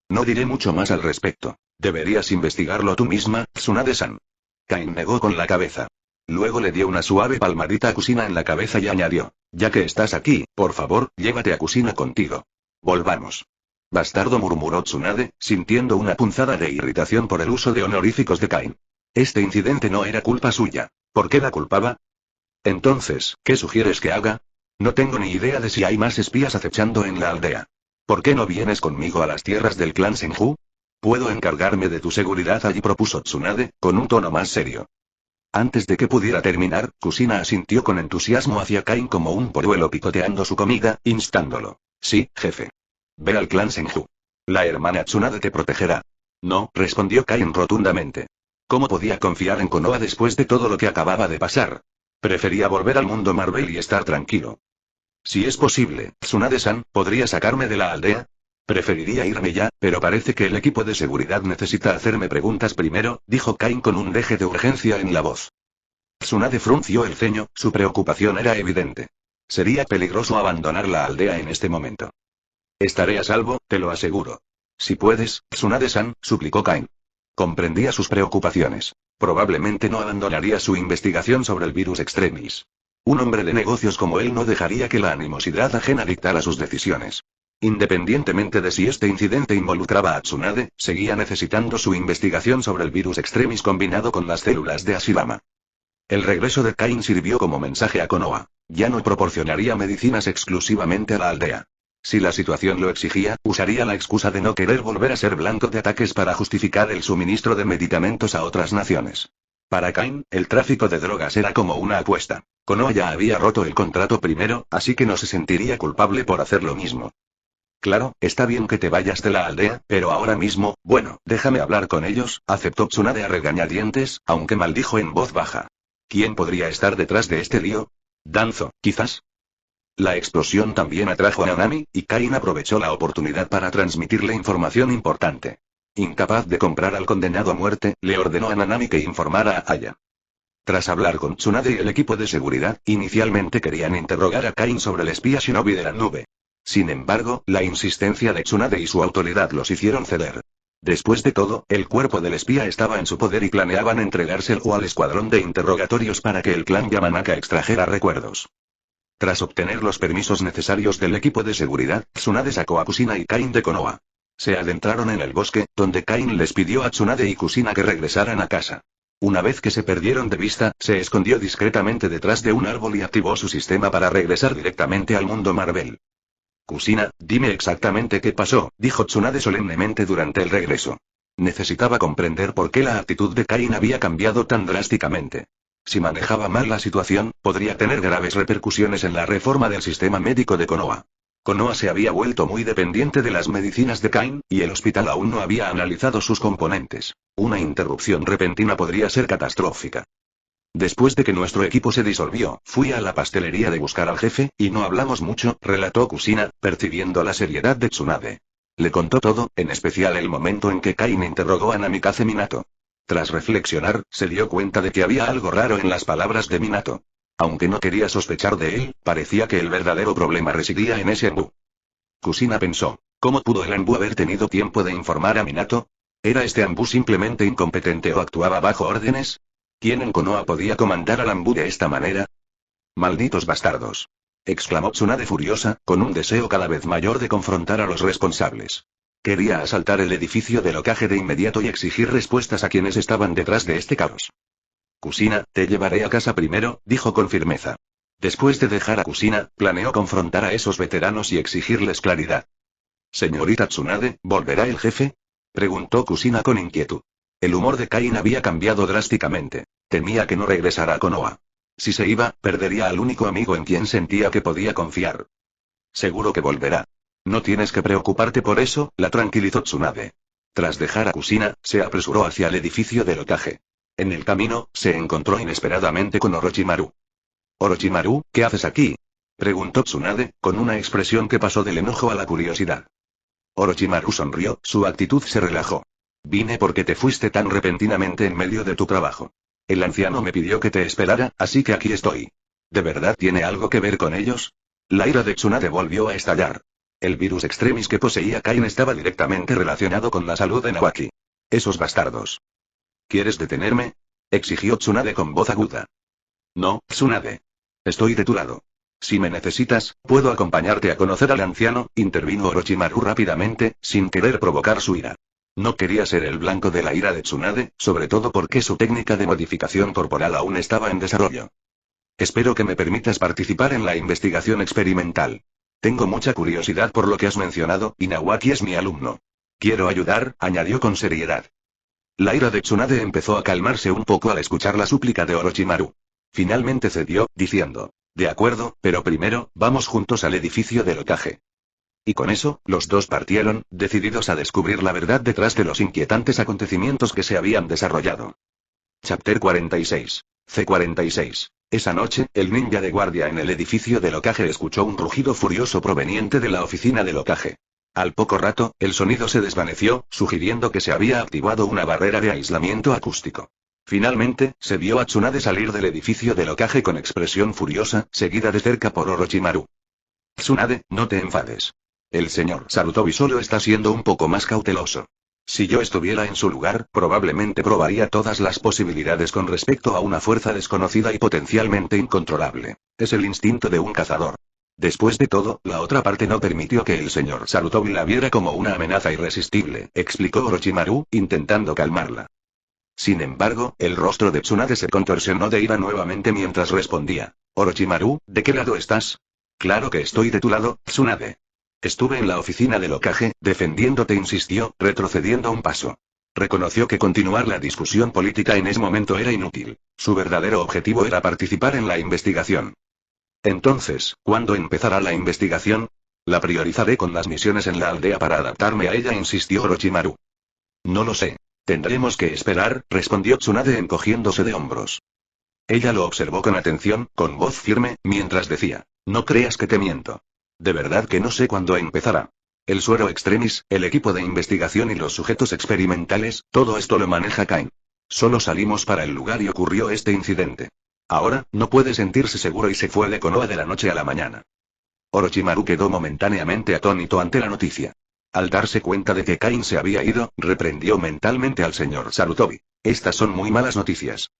No diré mucho más al respecto. Deberías investigarlo tú misma, Tsunade-san. Kain negó con la cabeza. Luego le dio una suave palmadita a Kusina en la cabeza y añadió: ya que estás aquí, por favor, llévate a Kusina contigo. Volvamos. Bastardo, murmuró Tsunade, sintiendo una punzada de irritación por el uso de honoríficos de Kain. Este incidente no era culpa suya. ¿Por qué la culpaba? Entonces, ¿qué sugieres que haga? No tengo ni idea de si hay más espías acechando en la aldea. ¿Por qué no vienes conmigo a las tierras del clan Senju? Puedo encargarme de tu seguridad allí, propuso Tsunade, con un tono más serio. Antes de que pudiera terminar, Kusina asintió con entusiasmo hacia Kain como un polluelo picoteando su comida, instándolo. Sí, jefe. Ve al clan Senju. La hermana Tsunade te protegerá. No, respondió Kain rotundamente. ¿Cómo podía confiar en Konoha después de todo lo que acababa de pasar? Prefería volver al mundo Marvel y estar tranquilo. Si es posible, Tsunade-san, ¿podría sacarme de la aldea? Preferiría irme ya, pero parece que el equipo de seguridad necesita hacerme preguntas primero, dijo Kain con un deje de urgencia en la voz. Tsunade frunció el ceño, su preocupación era evidente. Sería peligroso abandonar la aldea en este momento. Estaré a salvo, te lo aseguro. Si puedes, Tsunade-san, suplicó Kain. Comprendía sus preocupaciones. Probablemente no abandonaría su investigación sobre el virus extremis. Un hombre de negocios como él no dejaría que la animosidad ajena dictara sus decisiones. Independientemente de si este incidente involucraba a Tsunade, seguía necesitando su investigación sobre el virus extremis combinado con las células de Ashirama. El regreso de Kain sirvió como mensaje a Konoha. Ya no proporcionaría medicinas exclusivamente a la aldea. Si la situación lo exigía, usaría la excusa de no querer volver a ser blanco de ataques para justificar el suministro de medicamentos a otras naciones. Para Kain, el tráfico de drogas era como una apuesta. Konoha ya había roto el contrato primero, así que no se sentiría culpable por hacer lo mismo. Claro, está bien que te vayas de la aldea, pero ahora mismo, bueno, déjame hablar con ellos, aceptó Tsunade a regañadientes, aunque maldijo en voz baja. ¿Quién podría estar detrás de este lío? Danzo, quizás. La explosión también atrajo a Nanami, y Kain aprovechó la oportunidad para transmitirle información importante. Incapaz de comprar al condenado a muerte, le ordenó a Nanami que informara a Aya. Tras hablar con Tsunade y el equipo de seguridad, inicialmente querían interrogar a Kain sobre el espía shinobi de la nube. Sin embargo, la insistencia de Tsunade y su autoridad los hicieron ceder. Después de todo, el cuerpo del espía estaba en su poder y planeaban entregárselo al escuadrón de interrogatorios para que el clan Yamanaka extrajera recuerdos. Tras obtener los permisos necesarios del equipo de seguridad, Tsunade sacó a Kusina y Kain de Konoha. Se adentraron en el bosque, donde Kain les pidió a Tsunade y Kusina que regresaran a casa. Una vez que se perdieron de vista, se escondió discretamente detrás de un árbol y activó su sistema para regresar directamente al mundo Marvel. Kusina, dime exactamente qué pasó, dijo Tsunade solemnemente durante el regreso. Necesitaba comprender por qué la actitud de Kain había cambiado tan drásticamente. Si manejaba mal la situación, podría tener graves repercusiones en la reforma del sistema médico de Konoha. Konoha se había vuelto muy dependiente de las medicinas de Kain, y el hospital aún no había analizado sus componentes. Una interrupción repentina podría ser catastrófica. Después de que nuestro equipo se disolvió, fui a la pastelería de buscar al jefe, y no hablamos mucho, relató Kusina, percibiendo la seriedad de Tsunade. Le contó todo, en especial el momento en que Kain interrogó a Namikaze Minato. Tras reflexionar, se dio cuenta de que había algo raro en las palabras de Minato. Aunque no quería sospechar de él, parecía que el verdadero problema residía en ese Anbu. Kusina pensó, ¿cómo pudo el Anbu haber tenido tiempo de informar a Minato? ¿Era este Anbu simplemente incompetente o actuaba bajo órdenes? ¿Quién en Konoha podía comandar al Anbu de esta manera? ¡Malditos bastardos!, exclamó Tsunade furiosa, con un deseo cada vez mayor de confrontar a los responsables. Quería asaltar el edificio del Hokage de inmediato y exigir respuestas a quienes estaban detrás de este caos. Kusina, te llevaré a casa primero, dijo con firmeza. Después de dejar a Kusina, planeó confrontar a esos veteranos y exigirles claridad. Señorita Tsunade, ¿volverá el jefe?, preguntó Kusina con inquietud. El humor de Kain había cambiado drásticamente. Temía que no regresara a Konoha. Si se iba, perdería al único amigo en quien sentía que podía confiar. Seguro que volverá. No tienes que preocuparte por eso, la tranquilizó Tsunade. Tras dejar a Kusina, se apresuró hacia el edificio del Hokage. En el camino, se encontró inesperadamente con Orochimaru. «Orochimaru, ¿qué haces aquí?», preguntó Tsunade, con una expresión que pasó del enojo a la curiosidad. Orochimaru sonrió, su actitud se relajó. «Vine porque te fuiste tan repentinamente en medio de tu trabajo. El anciano me pidió que te esperara, así que aquí estoy. ¿De verdad tiene algo que ver con ellos?». La ira de Tsunade volvió a estallar. El virus extremis que poseía Kain estaba directamente relacionado con la salud de Nawaki. Esos bastardos. ¿Quieres detenerme?, exigió Tsunade con voz aguda. No, Tsunade. Estoy de tu lado. Si me necesitas, puedo acompañarte a conocer al anciano, intervino Orochimaru rápidamente, sin querer provocar su ira. No quería ser el blanco de la ira de Tsunade, sobre todo porque su técnica de modificación corporal aún estaba en desarrollo. Espero que me permitas participar en la investigación experimental. Tengo mucha curiosidad por lo que has mencionado, y Nawaki es mi alumno. Quiero ayudar, añadió con seriedad. La ira de Tsunade empezó a calmarse un poco al escuchar la súplica de Orochimaru. Finalmente cedió, diciendo, de acuerdo, pero primero, vamos juntos al edificio del Hokage. Y con eso, los dos partieron, decididos a descubrir la verdad detrás de los inquietantes acontecimientos que se habían desarrollado. Chapter 46. C46. Esa noche, el ninja de guardia en el edificio del Hokage escuchó un rugido furioso proveniente de la oficina del Hokage. Al poco rato, el sonido se desvaneció, sugiriendo que se había activado una barrera de aislamiento acústico. Finalmente, se vio a Tsunade salir del edificio del Hokage con expresión furiosa, seguida de cerca por Orochimaru. Tsunade, no te enfades. El señor Sarutobi solo está siendo un poco más cauteloso. Si yo estuviera en su lugar, probablemente probaría todas las posibilidades con respecto a una fuerza desconocida y potencialmente incontrolable. Es el instinto de un cazador. Después de todo, la otra parte no permitió que el señor Sarutobi la viera como una amenaza irresistible, explicó Orochimaru, intentando calmarla. Sin embargo, el rostro de Tsunade se contorsionó de ira nuevamente mientras respondía. Orochimaru, ¿de qué lado estás? Claro que estoy de tu lado, Tsunade. Estuve en la oficina del Hokage, defendiéndote, insistió, retrocediendo un paso. Reconoció que continuar la discusión política en ese momento era inútil. Su verdadero objetivo era participar en la investigación. Entonces, ¿cuándo empezará la investigación? La priorizaré con las misiones en la aldea para adaptarme a ella, insistió Orochimaru. No lo sé. Tendremos que esperar, respondió Tsunade encogiéndose de hombros. Ella lo observó con atención, con voz firme, mientras decía, no creas que te miento. De verdad que no sé cuándo empezará. El suero extremis, el equipo de investigación y los sujetos experimentales, todo esto lo maneja Kain. Solo salimos para el lugar y ocurrió este incidente. Ahora, no puede sentirse seguro y se fue de Konoha de la noche a la mañana. Orochimaru quedó momentáneamente atónito ante la noticia. Al darse cuenta de que Kain se había ido, reprendió mentalmente al señor Sarutobi. Estas son muy malas noticias.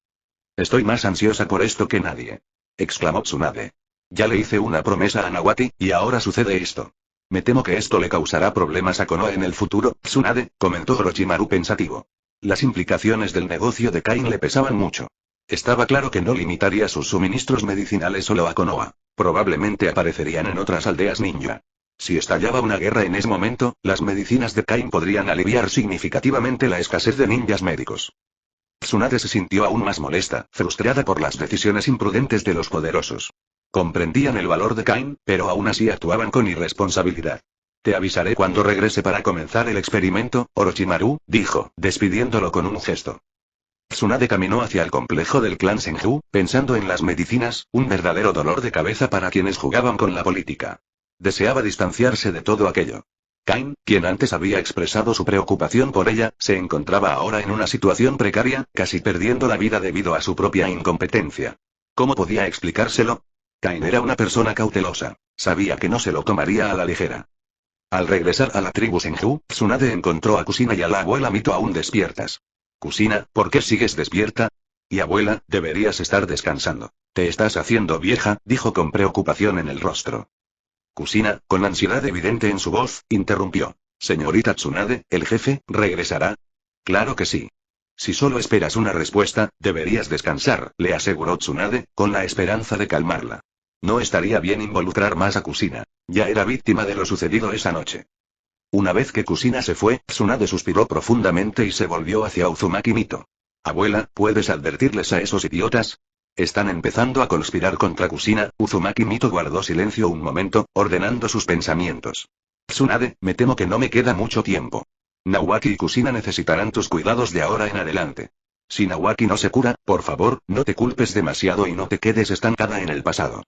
Estoy más ansiosa por esto que nadie. Exclamó Tsunade. Ya le hice una promesa a Nawaki, y ahora sucede esto. Me temo que esto le causará problemas a Konoha en el futuro, Tsunade, comentó Orochimaru pensativo. Las implicaciones del negocio de Kain le pesaban mucho. Estaba claro que no limitaría sus suministros medicinales solo a Konoha. Probablemente aparecerían en otras aldeas ninja. Si estallaba una guerra en ese momento, las medicinas de Kain podrían aliviar significativamente la escasez de ninjas médicos. Tsunade se sintió aún más molesta, frustrada por las decisiones imprudentes de los poderosos. Comprendían el valor de Kain, pero aún así actuaban con irresponsabilidad. Te avisaré cuando regrese para comenzar el experimento, Orochimaru, dijo, despidiéndolo con un gesto. Tsunade caminó hacia el complejo del clan Senju, pensando en las medicinas, un verdadero dolor de cabeza para quienes jugaban con la política. Deseaba distanciarse de todo aquello. Kain, quien antes había expresado su preocupación por ella, se encontraba ahora en una situación precaria, casi perdiendo la vida debido a su propia incompetencia. ¿Cómo podía explicárselo? Kain era una persona cautelosa. Sabía que no se lo tomaría a la ligera. Al regresar a la tribu Senju, Tsunade encontró a Kusina y a la abuela Mito aún despiertas. Kusina, ¿por qué sigues despierta? Y abuela, deberías estar descansando. Te estás haciendo vieja, dijo con preocupación en el rostro. Kusina, con ansiedad evidente en su voz, interrumpió. Señorita Tsunade, ¿el jefe regresará? Claro que sí. Si solo esperas una respuesta, deberías descansar, le aseguró Tsunade, con la esperanza de calmarla. No estaría bien involucrar más a Kusina. Ya era víctima de lo sucedido esa noche. Una vez que Kusina se fue, Tsunade suspiró profundamente y se volvió hacia Uzumaki Mito. Abuela, ¿puedes advertirles a esos idiotas? Están empezando a conspirar contra Kusina. Uzumaki Mito guardó silencio un momento, ordenando sus pensamientos. Tsunade, me temo que no me queda mucho tiempo. Nawaki y Kusina necesitarán tus cuidados de ahora en adelante. Si Nawaki no se cura, por favor, no te culpes demasiado y no te quedes estancada en el pasado.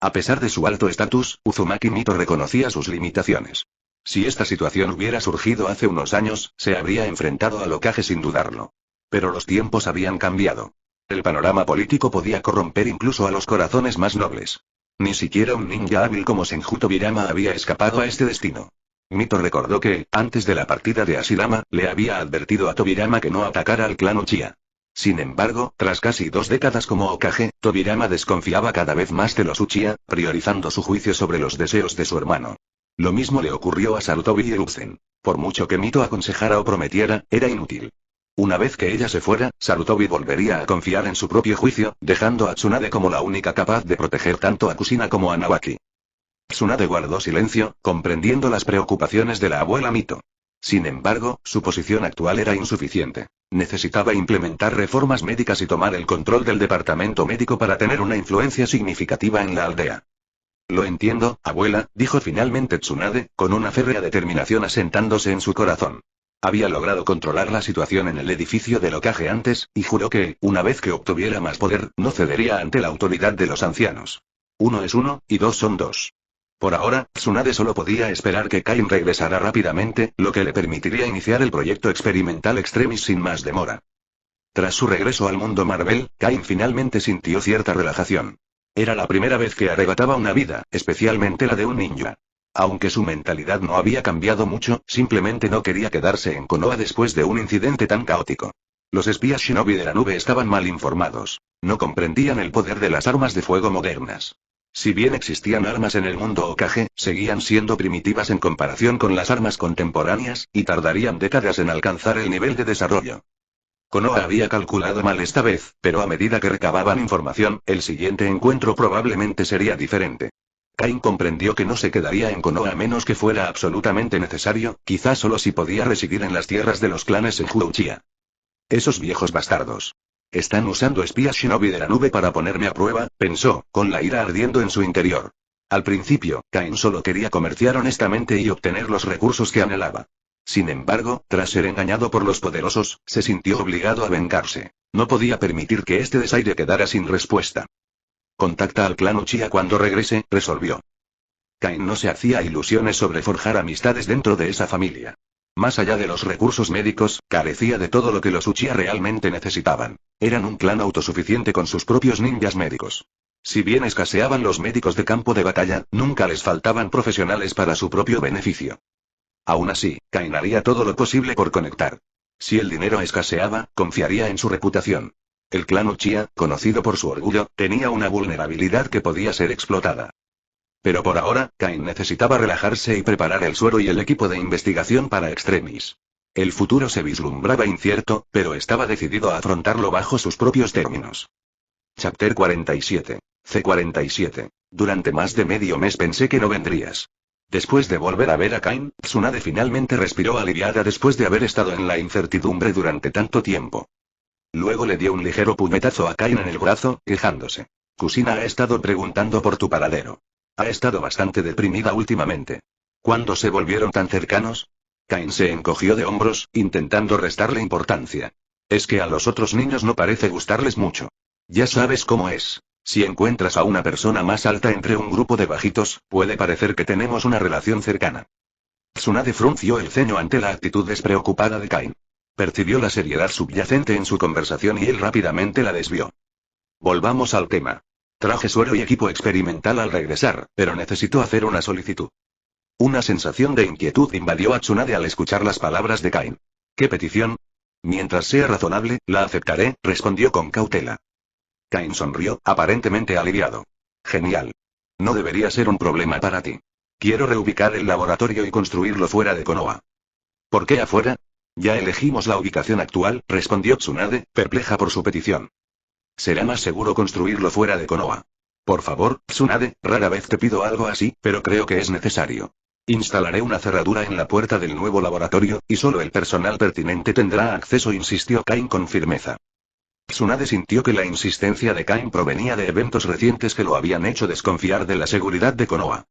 A pesar de su alto estatus, Uzumaki Mito reconocía sus limitaciones. Si esta situación hubiera surgido hace unos años, se habría enfrentado al Hokage sin dudarlo. Pero los tiempos habían cambiado. El panorama político podía corromper incluso a los corazones más nobles. Ni siquiera un ninja hábil como Senju Tobirama había escapado a este destino. Mito recordó que, antes de la partida de Ashirama, le había advertido a Tobirama que no atacara al clan Uchiha. Sin embargo, tras casi 2 décadas como Hokage, Tobirama desconfiaba cada vez más de los Uchiha, priorizando su juicio sobre los deseos de su hermano. Lo mismo le ocurrió a Sarutobi y Hiruzen. Por mucho que Mito aconsejara o prometiera, era inútil. Una vez que ella se fuera, Sarutobi volvería a confiar en su propio juicio, dejando a Tsunade como la única capaz de proteger tanto a Kusina como a Nawaki. Tsunade guardó silencio, comprendiendo las preocupaciones de la abuela Mito. Sin embargo, su posición actual era insuficiente. Necesitaba implementar reformas médicas y tomar el control del departamento médico para tener una influencia significativa en la aldea. Lo entiendo, abuela, dijo finalmente Tsunade, con una férrea determinación asentándose en su corazón. Había logrado controlar la situación en el edificio del Hokage antes, y juró que, una vez que obtuviera más poder, no cedería ante la autoridad de los ancianos. 1 es 1, y 2 son 2. Por ahora, Tsunade solo podía esperar que Kain regresara rápidamente, lo que le permitiría iniciar el proyecto experimental Extremis sin más demora. Tras su regreso al mundo Marvel, Kain finalmente sintió cierta relajación. Era la primera vez que arrebataba una vida, especialmente la de un ninja. Aunque su mentalidad no había cambiado mucho, simplemente no quería quedarse en Konoha después de un incidente tan caótico. Los espías shinobi de la nube estaban mal informados. No comprendían el poder de las armas de fuego modernas. Si bien existían armas en el mundo Hokage, seguían siendo primitivas en comparación con las armas contemporáneas, y tardarían décadas en alcanzar el nivel de desarrollo. Konoha había calculado mal esta vez, pero a medida que recababan información, el siguiente encuentro probablemente sería diferente. Kain comprendió que no se quedaría en Konoha a menos que fuera absolutamente necesario, quizás solo si podía residir en las tierras de los clanes Senju Uchiha. Esos viejos bastardos. Están usando espías shinobi de la nube para ponerme a prueba, pensó, con la ira ardiendo en su interior. Al principio, Kain solo quería comerciar honestamente y obtener los recursos que anhelaba. Sin embargo, tras ser engañado por los poderosos, se sintió obligado a vengarse. No podía permitir que este desaire quedara sin respuesta. Contacta al clan Uchiha cuando regrese, resolvió. Kain no se hacía ilusiones sobre forjar amistades dentro de esa familia. Más allá de los recursos médicos, carecía de todo lo que los Uchiha realmente necesitaban. Eran un clan autosuficiente con sus propios ninjas médicos. Si bien escaseaban los médicos de campo de batalla, nunca les faltaban profesionales para su propio beneficio. Aún así, Kain haría todo lo posible por conectar. Si el dinero escaseaba, confiaría en su reputación. El clan Uchiha, conocido por su orgullo, tenía una vulnerabilidad que podía ser explotada. Pero por ahora, Kain necesitaba relajarse y preparar el suero y el equipo de investigación para Extremis. El futuro se vislumbraba incierto, pero estaba decidido a afrontarlo bajo sus propios términos. Chapter 47. C47. Durante más de medio mes pensé que no vendrías. Después de volver a ver a Kain, Tsunade finalmente respiró aliviada después de haber estado en la incertidumbre durante tanto tiempo. Luego le dio un ligero puñetazo a Kain en el brazo, quejándose. Kusina ha estado preguntando por tu paradero. Ha estado bastante deprimida últimamente. ¿Cuándo se volvieron tan cercanos? Kain se encogió de hombros, intentando restarle importancia. Es que a los otros niños no parece gustarles mucho. Ya sabes cómo es. Si encuentras a una persona más alta entre un grupo de bajitos, puede parecer que tenemos una relación cercana. Tsunade frunció el ceño ante la actitud despreocupada de Kain. Percibió la seriedad subyacente en su conversación y él rápidamente la desvió. Volvamos al tema. Traje suero y equipo experimental al regresar, pero necesito hacer una solicitud. Una sensación de inquietud invadió a Tsunade al escuchar las palabras de Kain. ¿Qué petición? Mientras sea razonable, la aceptaré, respondió con cautela. Kain sonrió, aparentemente aliviado. Genial. No debería ser un problema para ti. Quiero reubicar el laboratorio y construirlo fuera de Konoha. ¿Por qué afuera? Ya elegimos la ubicación actual, respondió Tsunade, perpleja por su petición. Será más seguro construirlo fuera de Konoha. Por favor, Tsunade, rara vez te pido algo así, pero creo que es necesario. Instalaré una cerradura en la puerta del nuevo laboratorio, y solo el personal pertinente tendrá acceso, insistió Kain con firmeza. Tsunade sintió que la insistencia de Kain provenía de eventos recientes que lo habían hecho desconfiar de la seguridad de Konoha.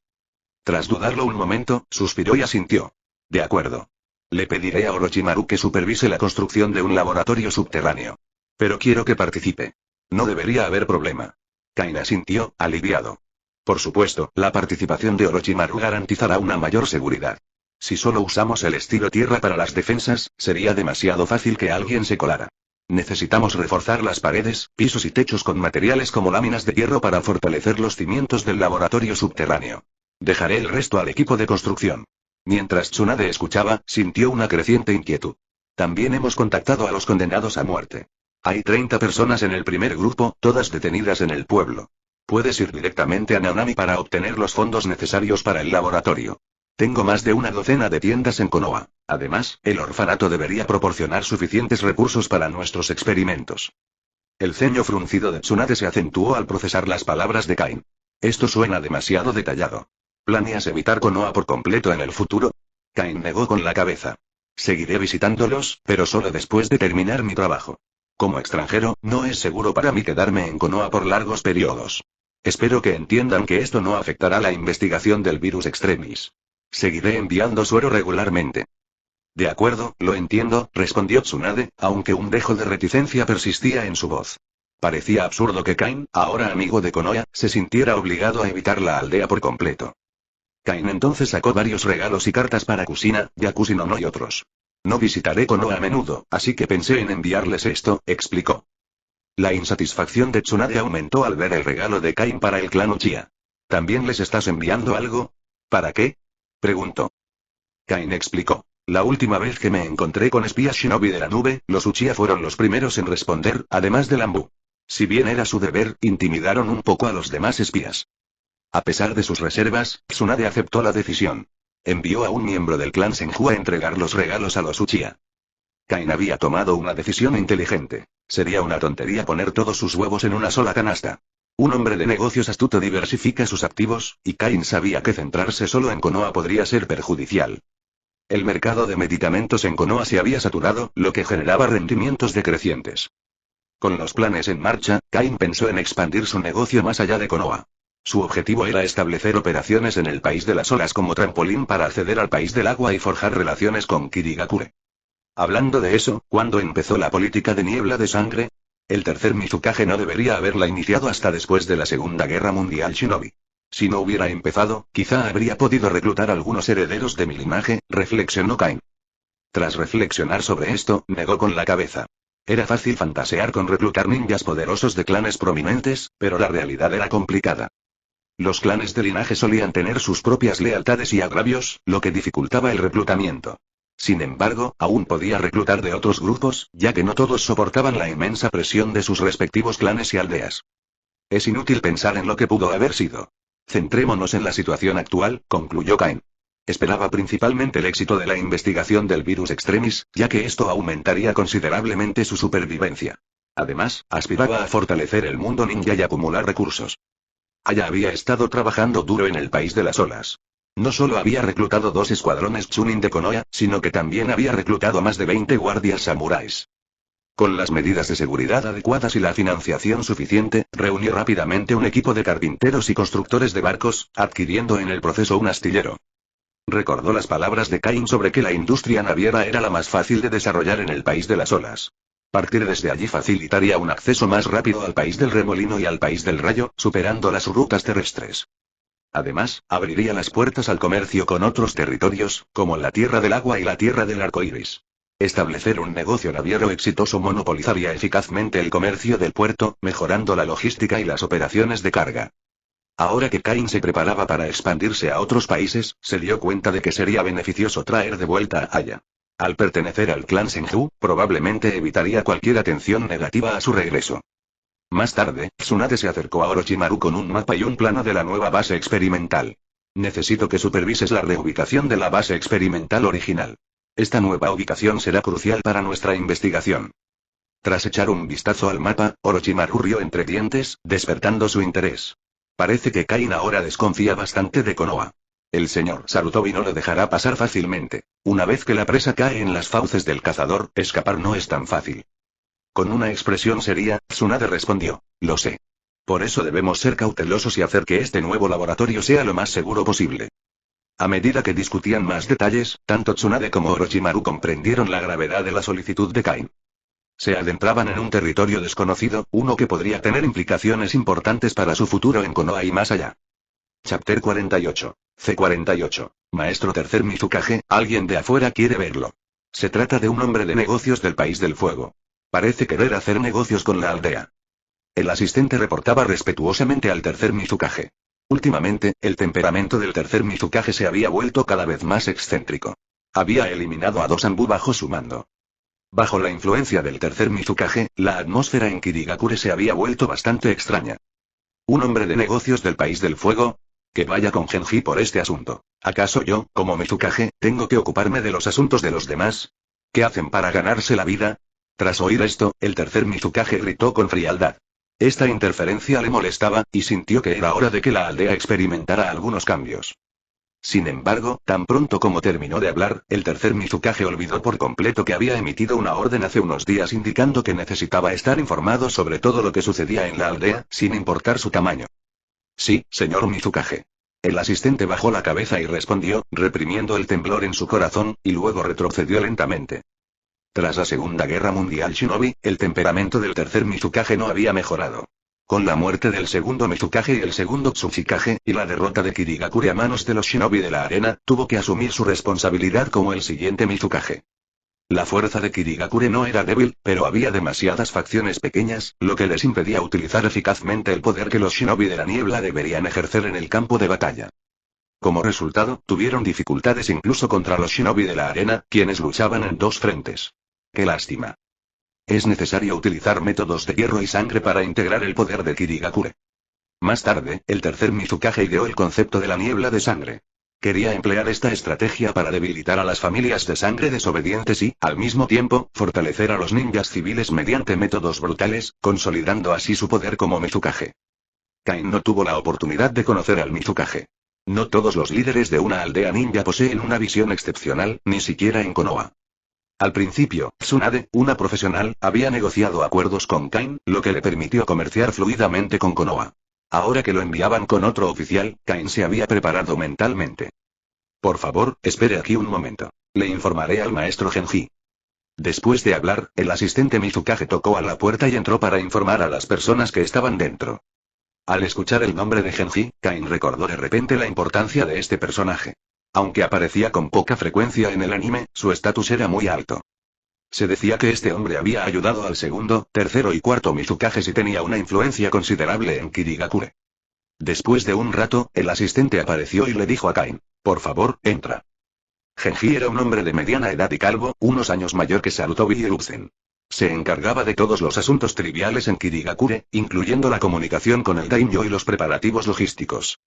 Tras dudarlo un momento, suspiró y asintió. De acuerdo. Le pediré a Orochimaru que supervise la construcción de un laboratorio subterráneo. Pero quiero que participe. No debería haber problema. Kain asintió, aliviado. Por supuesto, la participación de Orochimaru garantizará una mayor seguridad. Si solo usamos el estilo tierra para las defensas, sería demasiado fácil que alguien se colara. Necesitamos reforzar las paredes, pisos y techos con materiales como láminas de hierro para fortalecer los cimientos del laboratorio subterráneo. Dejaré el resto al equipo de construcción. Mientras Tsunade escuchaba, sintió una creciente inquietud. También hemos contactado a los condenados a muerte. Hay 30 personas en el primer grupo, todas detenidas en el pueblo. Puedes ir directamente a Nanami para obtener los fondos necesarios para el laboratorio. Tengo más de una docena de tiendas en Konoha. Además, el orfanato debería proporcionar suficientes recursos para nuestros experimentos. El ceño fruncido de Tsunade se acentuó al procesar las palabras de Kain. Esto suena demasiado detallado. ¿Planeas evitar Konoha por completo en el futuro? Kain negó con la cabeza. Seguiré visitándolos, pero solo después de terminar mi trabajo. Como extranjero, no es seguro para mí quedarme en Konoha por largos periodos. Espero que entiendan que esto no afectará la investigación del virus Extremis. Seguiré enviando suero regularmente. De acuerdo, lo entiendo, respondió Tsunade, aunque un dejo de reticencia persistía en su voz. Parecía absurdo que Kain, ahora amigo de Konoha, se sintiera obligado a evitar la aldea por completo. Kain entonces sacó varios regalos y cartas para Kusina, Yakushi no y otros. No visitaré Konoha a menudo, así que pensé en enviarles esto, explicó. La insatisfacción de Tsunade aumentó al ver el regalo de Kain para el clan Uchiha. ¿También les estás enviando algo? ¿Para qué? Preguntó. Kain explicó. La última vez que me encontré con espías shinobi de la nube, los Uchiha fueron los primeros en responder, además de Lambu. Si bien era su deber, intimidaron un poco a los demás espías. A pesar de sus reservas, Tsunade aceptó la decisión. Envió a un miembro del clan Senju a entregar los regalos a los Uchiha. Kain había tomado una decisión inteligente. Sería una tontería poner todos sus huevos en una sola canasta. Un hombre de negocios astuto diversifica sus activos, y Kain sabía que centrarse solo en Konoha podría ser perjudicial. El mercado de medicamentos en Konoha se había saturado, lo que generaba rendimientos decrecientes. Con los planes en marcha, Kain pensó en expandir su negocio más allá de Konoha. Su objetivo era establecer operaciones en el país de las olas como trampolín para acceder al país del agua y forjar relaciones con Kirigakure. Hablando de eso, ¿cuándo empezó la política de niebla de sangre? El tercer Mizukage no debería haberla iniciado hasta después de la Segunda Guerra Mundial Shinobi. Si no hubiera empezado, quizá habría podido reclutar algunos herederos de mi linaje, reflexionó Kain. Tras reflexionar sobre esto, negó con la cabeza. Era fácil fantasear con reclutar ninjas poderosos de clanes prominentes, pero la realidad era complicada. Los clanes de linaje solían tener sus propias lealtades y agravios, lo que dificultaba el reclutamiento. Sin embargo, aún podía reclutar de otros grupos, ya que no todos soportaban la inmensa presión de sus respectivos clanes y aldeas. Es inútil pensar en lo que pudo haber sido. Centrémonos en la situación actual, concluyó Kain. Esperaba principalmente el éxito de la investigación del virus extremis, ya que esto aumentaría considerablemente su supervivencia. Además, aspiraba a fortalecer el mundo ninja y acumular recursos. Aya había estado trabajando duro en el país de las olas. No solo había reclutado 2 escuadrones Chunin de Konoha, sino que también había reclutado más de 20 guardias samuráis. Con las medidas de seguridad adecuadas y la financiación suficiente, reunió rápidamente un equipo de carpinteros y constructores de barcos, adquiriendo en el proceso un astillero. Recordó las palabras de Kain sobre que la industria naviera era la más fácil de desarrollar en el país de las olas. Partir desde allí facilitaría un acceso más rápido al país del remolino y al país del rayo, superando las rutas terrestres. Además, abriría las puertas al comercio con otros territorios, como la Tierra del Agua y la Tierra del Arco Iris. Establecer un negocio naviero exitoso monopolizaría eficazmente el comercio del puerto, mejorando la logística y las operaciones de carga. Ahora que Kain se preparaba para expandirse a otros países, se dio cuenta de que sería beneficioso traer de vuelta a Aya. Al pertenecer al clan Senju, probablemente evitaría cualquier atención negativa a su regreso. Más tarde, Tsunade se acercó a Orochimaru con un mapa y un plano de la nueva base experimental. Necesito que supervises la reubicación de la base experimental original. Esta nueva ubicación será crucial para nuestra investigación. Tras echar un vistazo al mapa, Orochimaru rió entre dientes, despertando su interés. Parece que Kain ahora desconfía bastante de Konoha. El señor Sarutobi no lo dejará pasar fácilmente. Una vez que la presa cae en las fauces del cazador, escapar no es tan fácil. Con una expresión seria, Tsunade respondió, lo sé. Por eso debemos ser cautelosos y hacer que este nuevo laboratorio sea lo más seguro posible. A medida que discutían más detalles, tanto Tsunade como Orochimaru comprendieron la gravedad de la solicitud de Kain. Se adentraban en un territorio desconocido, uno que podría tener implicaciones importantes para su futuro en Konoha y más allá. Chapter 48. C48. Maestro tercer Mizukage, alguien de afuera quiere verlo. Se trata de un hombre de negocios del país del fuego. Parece querer hacer negocios con la aldea. El asistente reportaba respetuosamente al tercer Mizukage. Últimamente, el temperamento del tercer Mizukage se había vuelto cada vez más excéntrico. Había eliminado a 2 Anbu bajo su mando. Bajo la influencia del tercer Mizukage, la atmósfera en Kirigakure se había vuelto bastante extraña. ¿Un hombre de negocios del país del fuego? Que vaya con Genji por este asunto. ¿Acaso yo, como Mizukage, tengo que ocuparme de los asuntos de los demás? ¿Qué hacen para ganarse la vida? Tras oír esto, el tercer Mizukage gritó con frialdad. Esta interferencia le molestaba, y sintió que era hora de que la aldea experimentara algunos cambios. Sin embargo, tan pronto como terminó de hablar, el tercer Mizukage olvidó por completo que había emitido una orden hace unos días indicando que necesitaba estar informado sobre todo lo que sucedía en la aldea, sin importar su tamaño. Sí, señor Mizukage. El asistente bajó la cabeza y respondió, reprimiendo el temblor en su corazón, y luego retrocedió lentamente. Tras la Segunda Guerra Mundial Shinobi, el temperamento del tercer Mizukage no había mejorado. Con la muerte del segundo Mizukage y el segundo Tsuchikage, y la derrota de Kirigakure a manos de los shinobi de la arena, tuvo que asumir su responsabilidad como el siguiente Mizukage. La fuerza de Kirigakure no era débil, pero había demasiadas facciones pequeñas, lo que les impedía utilizar eficazmente el poder que los shinobi de la niebla deberían ejercer en el campo de batalla. Como resultado, tuvieron dificultades incluso contra los shinobi de la arena, quienes luchaban en 2 frentes. ¡Qué lástima! Es necesario utilizar métodos de hierro y sangre para integrar el poder de Kirigakure. Más tarde, el tercer Mizukage ideó el concepto de la niebla de sangre. Quería emplear esta estrategia para debilitar a las familias de sangre desobedientes y, al mismo tiempo, fortalecer a los ninjas civiles mediante métodos brutales, consolidando así su poder como Mizukage. Kain no tuvo la oportunidad de conocer al Mizukage. No todos los líderes de una aldea ninja poseen una visión excepcional, ni siquiera en Konoha. Al principio, Tsunade, una profesional, había negociado acuerdos con Kain, lo que le permitió comerciar fluidamente con Konoha. Ahora que lo enviaban con otro oficial, Kain se había preparado mentalmente. Por favor, espere aquí un momento. Le informaré al maestro Genji. Después de hablar, el asistente Mizukage tocó a la puerta y entró para informar a las personas que estaban dentro. Al escuchar el nombre de Genji, Kain recordó de repente la importancia de este personaje. Aunque aparecía con poca frecuencia en el anime, su estatus era muy alto. Se decía que este hombre había ayudado al segundo, tercero y cuarto Mizukages y tenía una influencia considerable en Kirigakure. Después de un rato, el asistente apareció y le dijo a Kain: por favor, entra. Genji era un hombre de mediana edad y calvo, unos años mayor que Sarutobi y Uzen. Se encargaba de todos los asuntos triviales en Kirigakure, incluyendo la comunicación con el daimyo y los preparativos logísticos.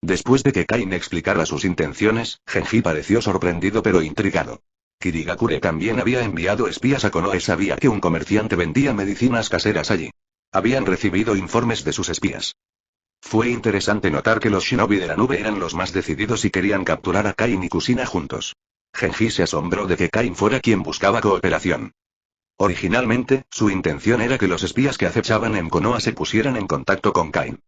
Después de que Kain explicara sus intenciones, Genji pareció sorprendido pero intrigado. Kirigakure también había enviado espías a Konoha y sabía que un comerciante vendía medicinas caseras allí. Habían recibido informes de sus espías. Fue interesante notar que los shinobi de la nube eran los más decididos y querían capturar a Kain y Kusina juntos. Genji se asombró de que Kain fuera quien buscaba cooperación. Originalmente, su intención era que los espías que acechaban en Konoha se pusieran en contacto con Kain.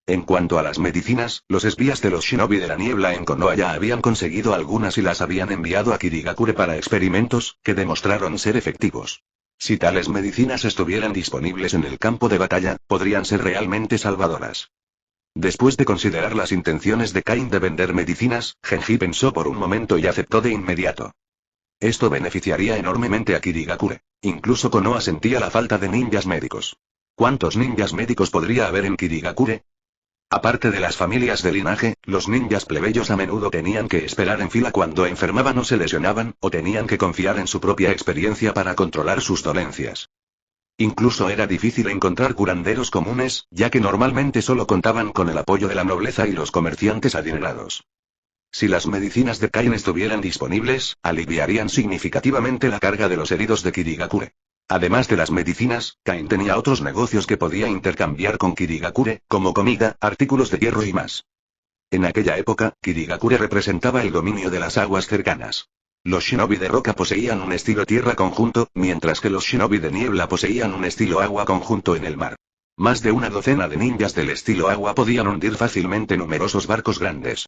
En cuanto a las medicinas, los espías de los shinobi de la niebla en Konoha ya habían conseguido algunas y las habían enviado a Kirigakure para experimentos, que demostraron ser efectivos. Si tales medicinas estuvieran disponibles en el campo de batalla, podrían ser realmente salvadoras. Después de considerar las intenciones de Kain de vender medicinas, Genji pensó por un momento y aceptó de inmediato. Esto beneficiaría enormemente a Kirigakure. Incluso Konoha sentía la falta de ninjas médicos. ¿Cuántos ninjas médicos podría haber en Kirigakure? Aparte de las familias de linaje, los ninjas plebeyos a menudo tenían que esperar en fila cuando enfermaban o se lesionaban, o tenían que confiar en su propia experiencia para controlar sus dolencias. Incluso era difícil encontrar curanderos comunes, ya que normalmente solo contaban con el apoyo de la nobleza y los comerciantes adinerados. Si las medicinas de Kain estuvieran disponibles, aliviarían significativamente la carga de los heridos de Kirigakure. Además de las medicinas, Kain tenía otros negocios que podía intercambiar con Kirigakure, como comida, artículos de hierro y más. En aquella época, Kirigakure representaba el dominio de las aguas cercanas. Los shinobi de roca poseían un estilo tierra conjunto, mientras que los shinobi de niebla poseían un estilo agua conjunto en el mar. Más de una docena de ninjas del estilo agua podían hundir fácilmente numerosos barcos grandes.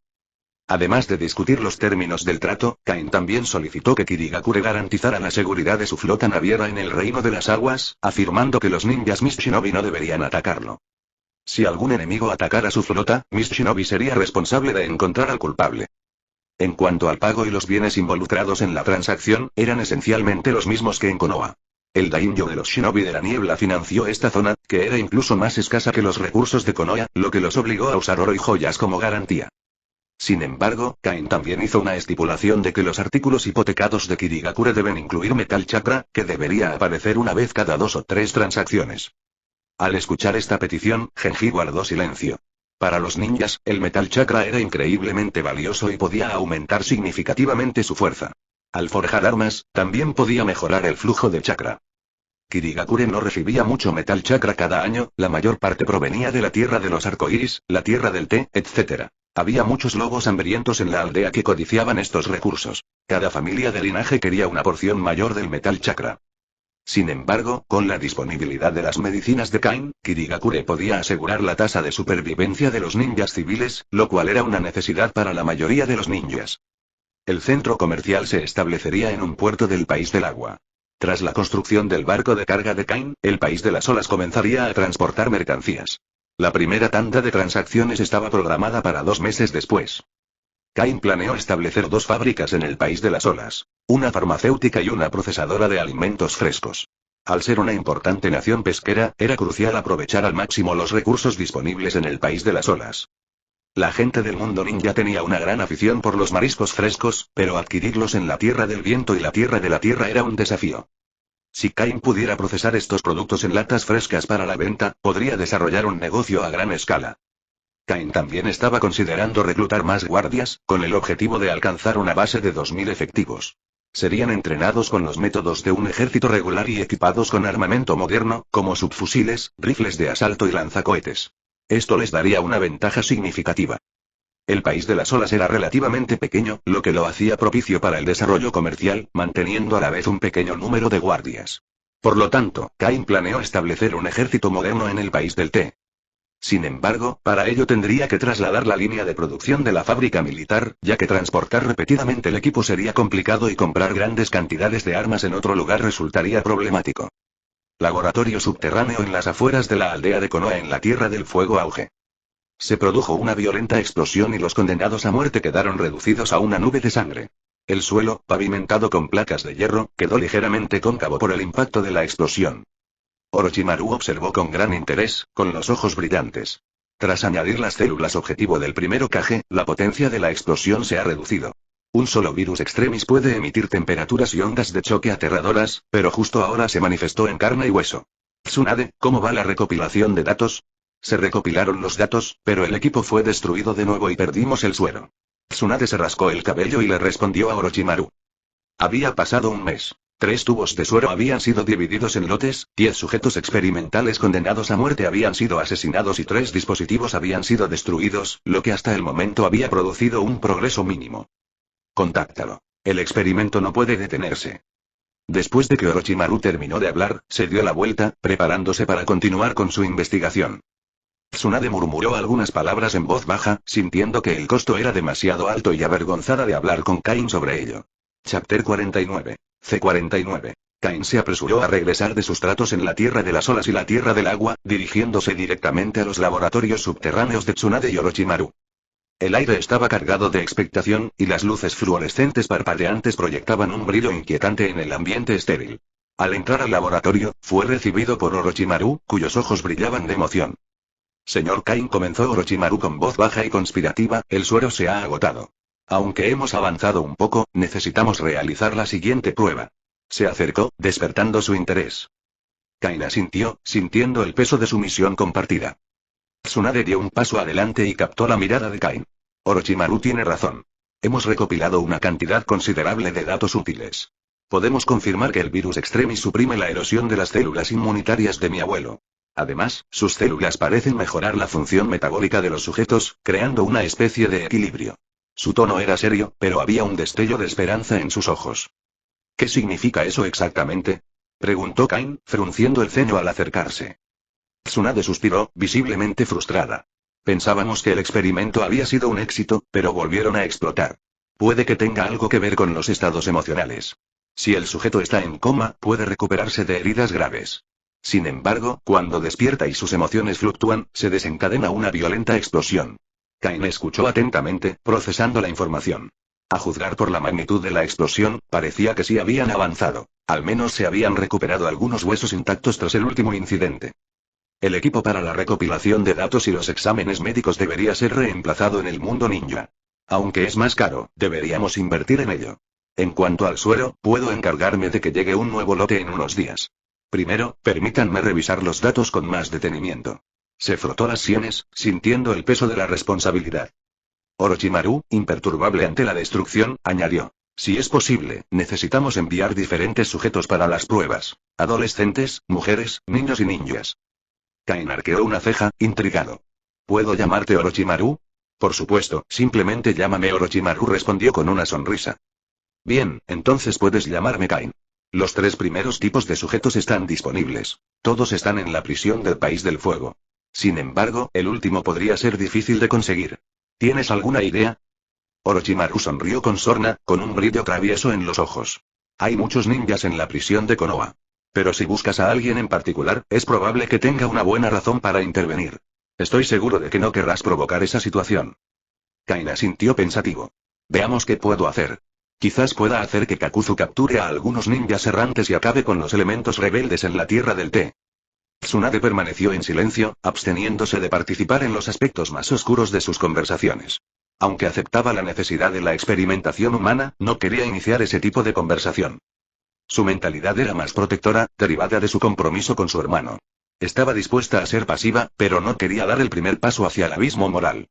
Además de discutir los términos del trato, Kain también solicitó que Kirigakure garantizara la seguridad de su flota naviera en el reino de las aguas, afirmando que los ninjas Mist Shinobi no deberían atacarlo. Si algún enemigo atacara su flota, Mist Shinobi sería responsable de encontrar al culpable. En cuanto al pago y los bienes involucrados en la transacción, eran esencialmente los mismos que en Konoha. El daimyo de los shinobi de la niebla financió esta zona, que era incluso más escasa que los recursos de Konoha, lo que los obligó a usar oro y joyas como garantía. Sin embargo, Kain también hizo una estipulación de que los artículos hipotecados de Kirigakure deben incluir metal chakra, que debería aparecer una vez cada 2 o 3 transacciones. Al escuchar esta petición, Genji guardó silencio. Para los ninjas, el metal chakra era increíblemente valioso y podía aumentar significativamente su fuerza. Al forjar armas, también podía mejorar el flujo de chakra. Kirigakure no recibía mucho metal chakra cada año, la mayor parte provenía de la tierra de los arcoíris, la tierra del té, etc. Había muchos lobos hambrientos en la aldea que codiciaban estos recursos. Cada familia de linaje quería una porción mayor del metal chakra. Sin embargo, con la disponibilidad de las medicinas de Kain, Kirigakure podía asegurar la tasa de supervivencia de los ninjas civiles, lo cual era una necesidad para la mayoría de los ninjas. El centro comercial se establecería en un puerto del país del agua. Tras la construcción del barco de carga de Kain, el país de las olas comenzaría a transportar mercancías. La primera tanda de transacciones estaba programada para 2 meses después. Kain planeó establecer 2 fábricas en el país de las olas, una farmacéutica y una procesadora de alimentos frescos. Al ser una importante nación pesquera, era crucial aprovechar al máximo los recursos disponibles en el país de las olas. La gente del mundo ninja tenía una gran afición por los mariscos frescos, pero adquirirlos en la Tierra del Viento y la Tierra de la Tierra era un desafío. Si Kain pudiera procesar estos productos en latas frescas para la venta, podría desarrollar un negocio a gran escala. Kain también estaba considerando reclutar más guardias, con el objetivo de alcanzar una base de 2000 efectivos. Serían entrenados con los métodos de un ejército regular y equipados con armamento moderno, como subfusiles, rifles de asalto y lanzacohetes. Esto les daría una ventaja significativa. El país de las olas era relativamente pequeño, lo que lo hacía propicio para el desarrollo comercial, manteniendo a la vez un pequeño número de guardias. Por lo tanto, Cain planeó establecer un ejército moderno en el país del té. Sin embargo, para ello tendría que trasladar la línea de producción de la fábrica militar, ya que transportar repetidamente el equipo sería complicado y comprar grandes cantidades de armas en otro lugar resultaría problemático. Laboratorio subterráneo en las afueras de la aldea de Konoha en la Tierra del Fuego Auge. Se produjo una violenta explosión y los condenados a muerte quedaron reducidos a una nube de sangre. El suelo, pavimentado con placas de hierro, quedó ligeramente cóncavo por el impacto de la explosión. Orochimaru observó con gran interés, con los ojos brillantes. Tras añadir las células objetivo del primero Kage, la potencia de la explosión se ha reducido. Un solo virus extremis puede emitir temperaturas y ondas de choque aterradoras, pero justo ahora se manifestó en carne y hueso. Tsunade, ¿cómo va la recopilación de datos? Se recopilaron los datos, pero el equipo fue destruido de nuevo y perdimos el suero. Tsunade se rascó el cabello y le respondió a Orochimaru. Había pasado un mes. 3 tubos de suero habían sido divididos en lotes, 10 sujetos experimentales condenados a muerte habían sido asesinados y 3 dispositivos habían sido destruidos, lo que hasta el momento había producido un progreso mínimo. Contáctalo. El experimento no puede detenerse. Después de que Orochimaru terminó de hablar, se dio la vuelta, preparándose para continuar con su investigación. Tsunade murmuró algunas palabras en voz baja, sintiendo que el costo era demasiado alto y avergonzada de hablar con Cain sobre ello. Chapter 49. C49. Cain se apresuró a regresar de sus tratos en la Tierra de las Olas y la Tierra del Agua, dirigiéndose directamente a los laboratorios subterráneos de Tsunade y Orochimaru. El aire estaba cargado de expectación, y las luces fluorescentes parpadeantes proyectaban un brillo inquietante en el ambiente estéril. Al entrar al laboratorio, fue recibido por Orochimaru, cuyos ojos brillaban de emoción. Señor Cain, comenzó Orochimaru con voz baja y conspirativa, el suero se ha agotado. Aunque hemos avanzado un poco, necesitamos realizar la siguiente prueba. Se acercó, despertando su interés. Cain asintió, sintiendo el peso de su misión compartida. Tsunade dio un paso adelante y captó la mirada de Cain. Orochimaru tiene razón. Hemos recopilado una cantidad considerable de datos útiles. Podemos confirmar que el virus extremis suprime la erosión de las células inmunitarias de mi abuelo. Además, sus células parecen mejorar la función metabólica de los sujetos, creando una especie de equilibrio. Su tono era serio, pero había un destello de esperanza en sus ojos. ¿Qué significa eso exactamente?, preguntó Cain, frunciendo el ceño al acercarse. Tsunade suspiró, visiblemente frustrada. Pensábamos que el experimento había sido un éxito, pero volvieron a explotar. Puede que tenga algo que ver con los estados emocionales. Si el sujeto está en coma, puede recuperarse de heridas graves. Sin embargo, cuando despierta y sus emociones fluctúan, se desencadena una violenta explosión. Cain escuchó atentamente, procesando la información. A juzgar por la magnitud de la explosión, parecía que sí habían avanzado. Al menos se habían recuperado algunos huesos intactos tras el último incidente. El equipo para la recopilación de datos y los exámenes médicos debería ser reemplazado en el mundo ninja. Aunque es más caro, deberíamos invertir en ello. En cuanto al suero, puedo encargarme de que llegue un nuevo lote en unos días. Primero, permítanme revisar los datos con más detenimiento. Se frotó las sienes, sintiendo el peso de la responsabilidad. Orochimaru, imperturbable ante la destrucción, añadió. Si es posible, necesitamos enviar diferentes sujetos para las pruebas. Adolescentes, mujeres, niños y ninjas. Cain arqueó una ceja, intrigado. ¿Puedo llamarte Orochimaru? Por supuesto, simplemente llámame Orochimaru, respondió con una sonrisa. Bien, entonces puedes llamarme Cain. Los 3 primeros tipos de sujetos están disponibles. Todos están en la prisión del País del Fuego. Sin embargo, el último podría ser difícil de conseguir. ¿Tienes alguna idea? Orochimaru sonrió con sorna, con un brillo travieso en los ojos. Hay muchos ninjas en la prisión de Konoha. Pero si buscas a alguien en particular, es probable que tenga una buena razón para intervenir. Estoy seguro de que no querrás provocar esa situación. Cain asintió pensativo. Veamos qué puedo hacer. Quizás pueda hacer que Kakuzu capture a algunos ninjas errantes y acabe con los elementos rebeldes en la Tierra del Té. Tsunade permaneció en silencio, absteniéndose de participar en los aspectos más oscuros de sus conversaciones. Aunque aceptaba la necesidad de la experimentación humana, no quería iniciar ese tipo de conversación. Su mentalidad era más protectora, derivada de su compromiso con su hermano. Estaba dispuesta a ser pasiva, pero no quería dar el primer paso hacia el abismo moral.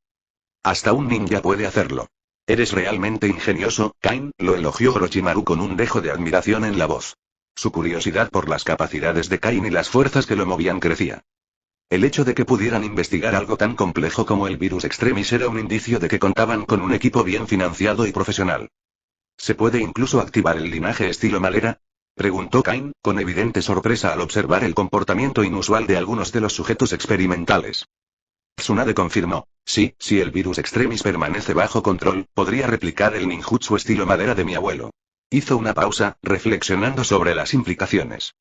Hasta un ninja puede hacerlo. Eres realmente ingenioso, Cain, lo elogió Orochimaru con un dejo de admiración en la voz. Su curiosidad por las capacidades de Cain y las fuerzas que lo movían crecía. El hecho de que pudieran investigar algo tan complejo como el virus extremis era un indicio de que contaban con un equipo bien financiado y profesional. ¿Se puede incluso activar el linaje estilo Malera?, preguntó Cain, con evidente sorpresa al observar el comportamiento inusual de algunos de los sujetos experimentales. Tsunade confirmó: sí, si el virus extremis permanece bajo control, podría replicar el ninjutsu estilo madera de mi abuelo. Hizo una pausa, reflexionando sobre las implicaciones.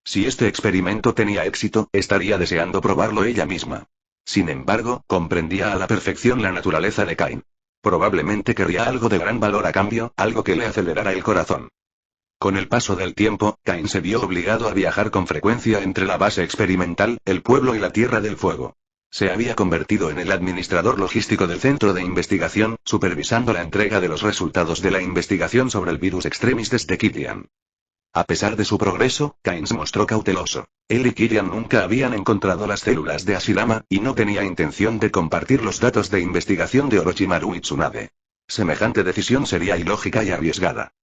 Si este experimento tenía éxito, estaría deseando probarlo ella misma. Sin embargo, comprendía a la perfección la naturaleza de Cain. Probablemente querría algo de gran valor a cambio, algo que le acelerara el corazón. Con el paso del tiempo, Cain se vio obligado a viajar con frecuencia entre la base experimental, el pueblo y la Tierra del Fuego. Se había convertido en el administrador logístico del centro de investigación, supervisando la entrega de los resultados de la investigación sobre el virus extremis desde Kirian. A pesar de su progreso, Cain se mostró cauteloso. Él y Kirian nunca habían encontrado las células de Hashirama, y no tenía intención de compartir los datos de investigación de Orochimaru y Tsunade. Semejante decisión sería ilógica y arriesgada.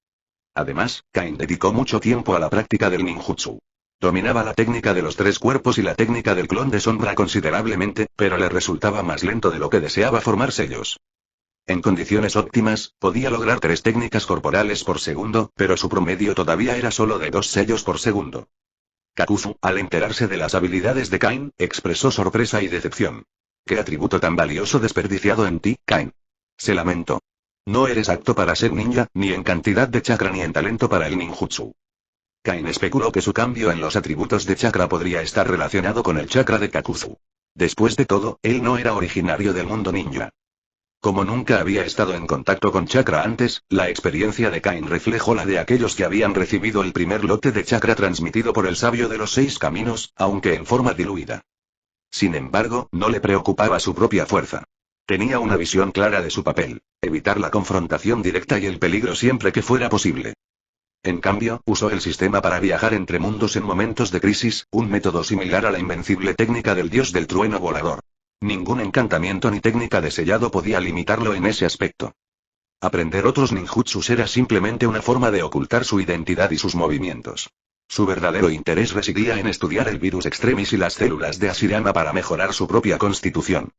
Además, Cain dedicó mucho tiempo a la práctica del ninjutsu. Dominaba la técnica de los 3 cuerpos y la técnica del clon de sombra considerablemente, pero le resultaba más lento de lo que deseaba formar sellos. En condiciones óptimas, podía lograr 3 técnicas corporales por segundo, pero su promedio todavía era solo de 2 sellos por segundo. Kakuzu, al enterarse de las habilidades de Cain, expresó sorpresa y decepción. ¿Qué atributo tan valioso desperdiciado en ti, Cain?, se lamentó. No eres apto para ser ninja, ni en cantidad de chakra ni en talento para el ninjutsu. Cain especuló que su cambio en los atributos de chakra podría estar relacionado con el chakra de Kakuzu. Después de todo, él no era originario del mundo ninja. Como nunca había estado en contacto con chakra antes, la experiencia de Cain reflejó la de aquellos que habían recibido el primer lote de chakra transmitido por el sabio de los 6 caminos, aunque en forma diluida. Sin embargo, no le preocupaba su propia fuerza. Tenía una visión clara de su papel: evitar la confrontación directa y el peligro siempre que fuera posible. En cambio, usó el sistema para viajar entre mundos en momentos de crisis, un método similar a la invencible técnica del dios del trueno volador. Ningún encantamiento ni técnica de sellado podía limitarlo en ese aspecto. Aprender otros ninjutsus era simplemente una forma de ocultar su identidad y sus movimientos. Su verdadero interés residía en estudiar el virus extremis y las células de Hashirama para mejorar su propia constitución.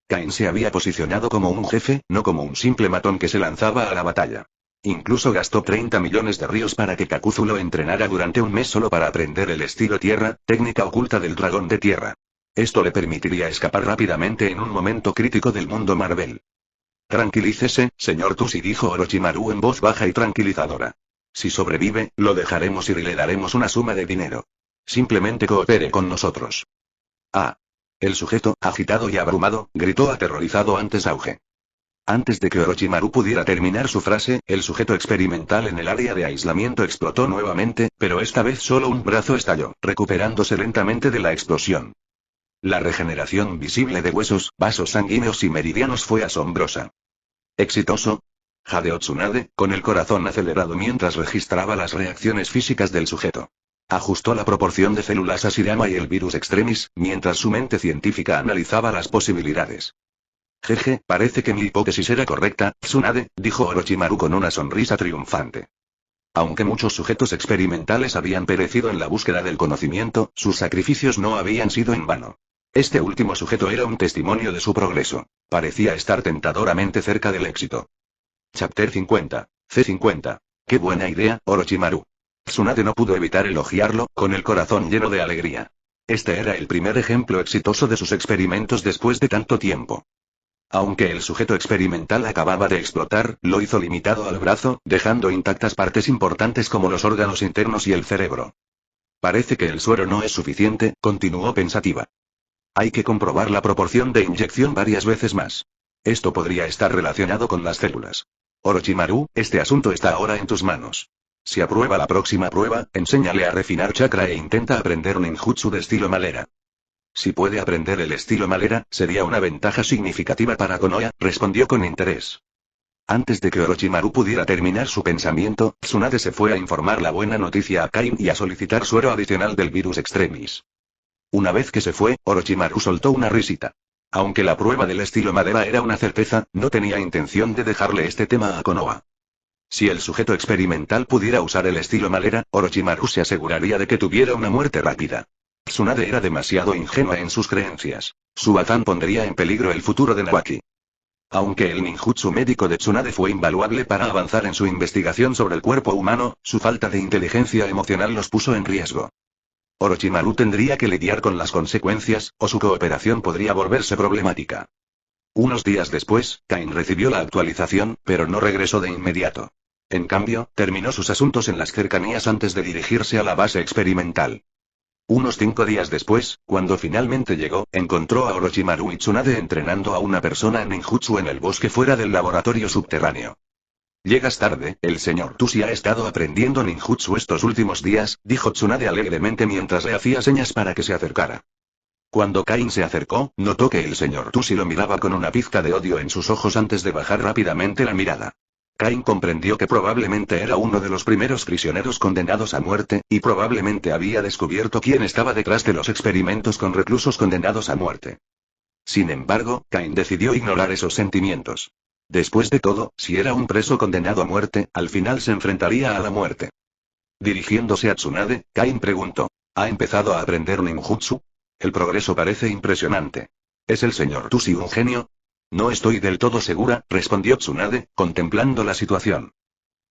Cain se había posicionado como un jefe, no como un simple matón que se lanzaba a la batalla. Incluso gastó 30 millones de ríos para que Kakuzu lo entrenara durante un mes solo para aprender el estilo tierra, técnica oculta del dragón de tierra. Esto le permitiría escapar rápidamente en un momento crítico del mundo Marvel. Tranquilícese, señor Tusi, dijo Orochimaru en voz baja y tranquilizadora. Si sobrevive, lo dejaremos ir y le daremos una suma de dinero. Simplemente coopere con nosotros. Ah. El sujeto, agitado y abrumado, gritó aterrorizado antes auge. Antes de que Orochimaru pudiera terminar su frase, el sujeto experimental en el área de aislamiento explotó nuevamente, pero esta vez solo un brazo estalló, recuperándose lentamente de la explosión. La regeneración visible de huesos, vasos sanguíneos y meridianos fue asombrosa. ¿Exitoso?, jadeó Tsunade, con el corazón acelerado mientras registraba las reacciones físicas del sujeto. Ajustó la proporción de células Hashirama y el virus extremis, mientras su mente científica analizaba las posibilidades. Jeje, parece que mi hipótesis era correcta, Tsunade, dijo Orochimaru con una sonrisa triunfante. Aunque muchos sujetos experimentales habían perecido en la búsqueda del conocimiento, sus sacrificios no habían sido en vano. Este último sujeto era un testimonio de su progreso. Parecía estar tentadoramente cerca del éxito. Chapter 50. C50. Qué buena idea, Orochimaru. Tsunade no pudo evitar elogiarlo, con el corazón lleno de alegría. Este era el primer ejemplo exitoso de sus experimentos después de tanto tiempo. Aunque el sujeto experimental acababa de explotar, lo hizo limitado al brazo, dejando intactas partes importantes como los órganos internos y el cerebro. Parece que el suero no es suficiente, continuó pensativa. Hay que comprobar la proporción de inyección varias veces más. Esto podría estar relacionado con las células. Orochimaru, este asunto está ahora en tus manos. Si aprueba la próxima prueba, enséñale a refinar chakra e intenta aprender ninjutsu de estilo Malera. Si puede aprender el estilo Malera, sería una ventaja significativa para Konoha, respondió con interés. Antes de que Orochimaru pudiera terminar su pensamiento, Tsunade se fue a informar la buena noticia a Cain y a solicitar suero adicional del virus extremis. Una vez que se fue, Orochimaru soltó una risita. Aunque la prueba del estilo Madera era una certeza, no tenía intención de dejarle este tema a Konoha. Si el sujeto experimental pudiera usar el estilo Malera, Orochimaru se aseguraría de que tuviera una muerte rápida. Tsunade era demasiado ingenua en sus creencias. Su batán pondría en peligro el futuro de Nawaki. Aunque el ninjutsu médico de Tsunade fue invaluable para avanzar en su investigación sobre el cuerpo humano, su falta de inteligencia emocional los puso en riesgo. Orochimaru tendría que lidiar con las consecuencias, o su cooperación podría volverse problemática. Unos días después, Kain recibió la actualización, pero no regresó de inmediato. En cambio, terminó sus asuntos en las cercanías antes de dirigirse a la base experimental. Unos 5 días después, cuando finalmente llegó, encontró a Orochimaru y Tsunade entrenando a una persona en ninjutsu en el bosque fuera del laboratorio subterráneo. Llegas tarde, el señor Tushi ha estado aprendiendo ninjutsu estos últimos días, dijo Tsunade alegremente mientras le hacía señas para que se acercara. Cuando Kain se acercó, notó que el señor Tushi lo miraba con una pizca de odio en sus ojos antes de bajar rápidamente la mirada. Kain comprendió que probablemente era uno de los primeros prisioneros condenados a muerte, y probablemente había descubierto quién estaba detrás de los experimentos con reclusos condenados a muerte. Sin embargo, Kain decidió ignorar esos sentimientos. Después de todo, si era un preso condenado a muerte, al final se enfrentaría a la muerte. Dirigiéndose a Tsunade, Kain preguntó: ¿Ha empezado a aprender ninjutsu? El progreso parece impresionante. ¿Es el señor Tushi un genio? No estoy del todo segura, respondió Tsunade, contemplando la situación.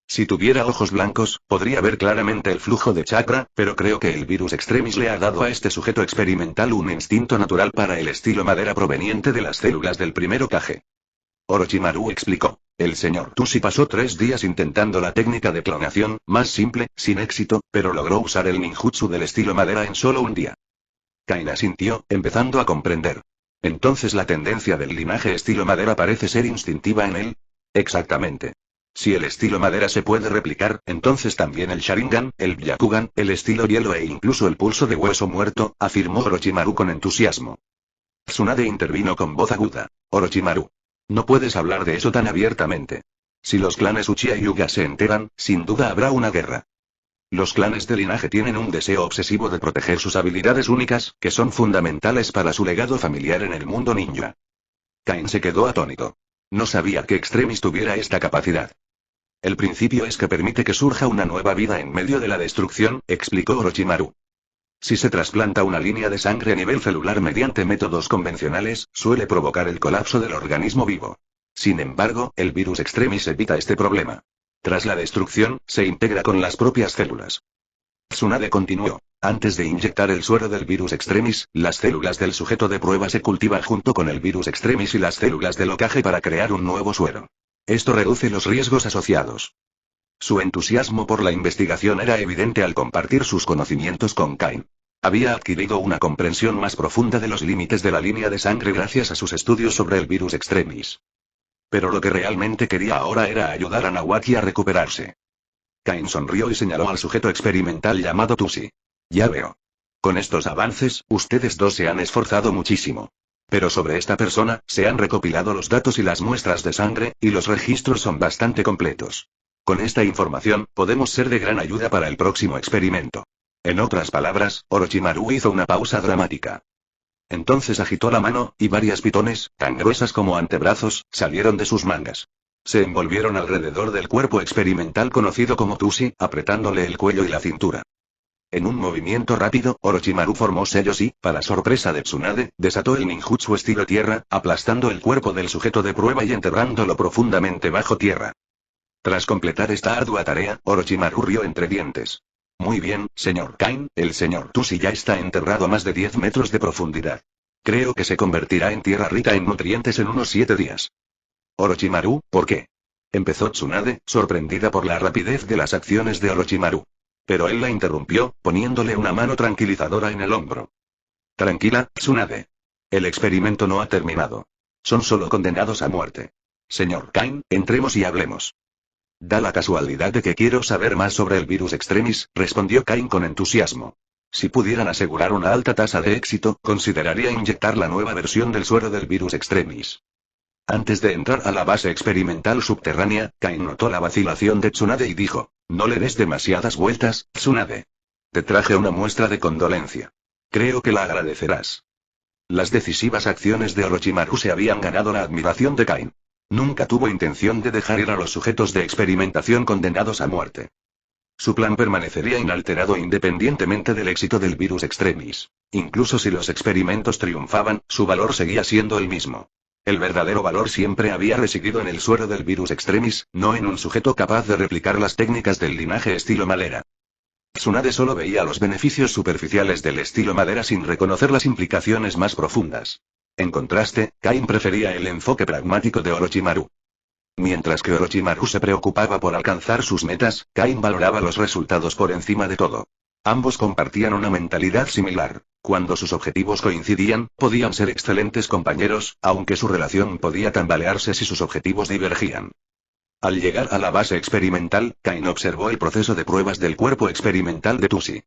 Si tuviera ojos blancos, podría ver claramente el flujo de chakra, pero creo que el virus extremis le ha dado a este sujeto experimental un instinto natural para el estilo madera proveniente de las células del primer Hokage. Orochimaru explicó. El señor Tushi pasó 3 días intentando la técnica de clonación, más simple, sin éxito, pero logró usar el ninjutsu del estilo madera en solo un día. Kain asintió, empezando a comprender. Entonces la tendencia del linaje estilo madera parece ser instintiva en él. Exactamente. Si el estilo madera se puede replicar, entonces también el Sharingan, el Byakugan, el estilo hielo e incluso el pulso de hueso muerto, afirmó Orochimaru con entusiasmo. Tsunade intervino con voz aguda. Orochimaru. No puedes hablar de eso tan abiertamente. Si los clanes Uchiha y Hyuga se enteran, sin duda habrá una guerra. Los clanes de linaje tienen un deseo obsesivo de proteger sus habilidades únicas, que son fundamentales para su legado familiar en el mundo ninja. Kain se quedó atónito. No sabía que Extremis tuviera esta capacidad. El principio es que permite que surja una nueva vida en medio de la destrucción, explicó Orochimaru. Si se trasplanta una línea de sangre a nivel celular mediante métodos convencionales, suele provocar el colapso del organismo vivo. Sin embargo, el virus Extremis evita este problema. Tras la destrucción, se integra con las propias células. Tsunade continuó. Antes de inyectar el suero del virus Extremis, las células del sujeto de prueba se cultivan junto con el virus Extremis y las células del Hokage para crear un nuevo suero. Esto reduce los riesgos asociados. Su entusiasmo por la investigación era evidente al compartir sus conocimientos con Kain. Había adquirido una comprensión más profunda de los límites de la línea de sangre gracias a sus estudios sobre el virus Extremis. Pero lo que realmente quería ahora era ayudar a Nawaki a recuperarse. Kain sonrió y señaló al sujeto experimental llamado Tushi. Ya veo. Con estos avances, ustedes dos se han esforzado muchísimo. Pero sobre esta persona, se han recopilado los datos y las muestras de sangre, y los registros son bastante completos. Con esta información, podemos ser de gran ayuda para el próximo experimento. En otras palabras, Orochimaru hizo una pausa dramática. Entonces agitó la mano, y varias pitones, tan gruesas como antebrazos, salieron de sus mangas. Se envolvieron alrededor del cuerpo experimental conocido como Tushi, apretándole el cuello y la cintura. En un movimiento rápido, Orochimaru formó sellos y, para sorpresa de Tsunade, desató el ninjutsu estilo tierra, aplastando el cuerpo del sujeto de prueba y enterrándolo profundamente bajo tierra. Tras completar esta ardua tarea, Orochimaru rió entre dientes. Muy bien, señor Kain, el señor Tushi ya está enterrado a más de 10 metros de profundidad. Creo que se convertirá en tierra rica en nutrientes en unos 7 días. Orochimaru, ¿por qué? Empezó Tsunade, sorprendida por la rapidez de las acciones de Orochimaru. Pero él la interrumpió, poniéndole una mano tranquilizadora en el hombro. Tranquila, Tsunade. El experimento no ha terminado. Son solo condenados a muerte. Señor Kain, entremos y hablemos. Da la casualidad de que quiero saber más sobre el virus Extremis, respondió Kain con entusiasmo. Si pudieran asegurar una alta tasa de éxito, consideraría inyectar la nueva versión del suero del virus Extremis. Antes de entrar a la base experimental subterránea, Kain notó la vacilación de Tsunade y dijo: no le des demasiadas vueltas, Tsunade. Te traje una muestra de condolencia. Creo que la agradecerás. Las decisivas acciones de Orochimaru se habían ganado la admiración de Kain. Nunca tuvo intención de dejar ir a los sujetos de experimentación condenados a muerte. Su plan permanecería inalterado independientemente del éxito del virus extremis. Incluso si los experimentos triunfaban, su valor seguía siendo el mismo. El verdadero valor siempre había residido en el suero del virus extremis, no en un sujeto capaz de replicar las técnicas del linaje estilo madera. Tsunade solo veía los beneficios superficiales del estilo madera sin reconocer las implicaciones más profundas. En contraste, Kain prefería el enfoque pragmático de Orochimaru. Mientras que Orochimaru se preocupaba por alcanzar sus metas, Kain valoraba los resultados por encima de todo. Ambos compartían una mentalidad similar. Cuando sus objetivos coincidían, podían ser excelentes compañeros, aunque su relación podía tambalearse si sus objetivos divergían. Al llegar a la base experimental, Kain observó el proceso de pruebas del cuerpo experimental de Tusi.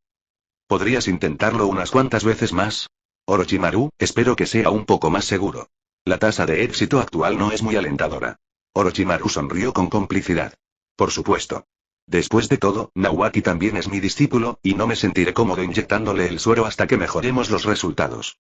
¿Podrías intentarlo unas cuantas veces más? Orochimaru, espero que sea un poco más seguro. La tasa de éxito actual no es muy alentadora. Orochimaru sonrió con complicidad. Por supuesto. Después de todo, Nawaki también es mi discípulo, y no me sentiré cómodo inyectándole el suero hasta que mejoremos los resultados.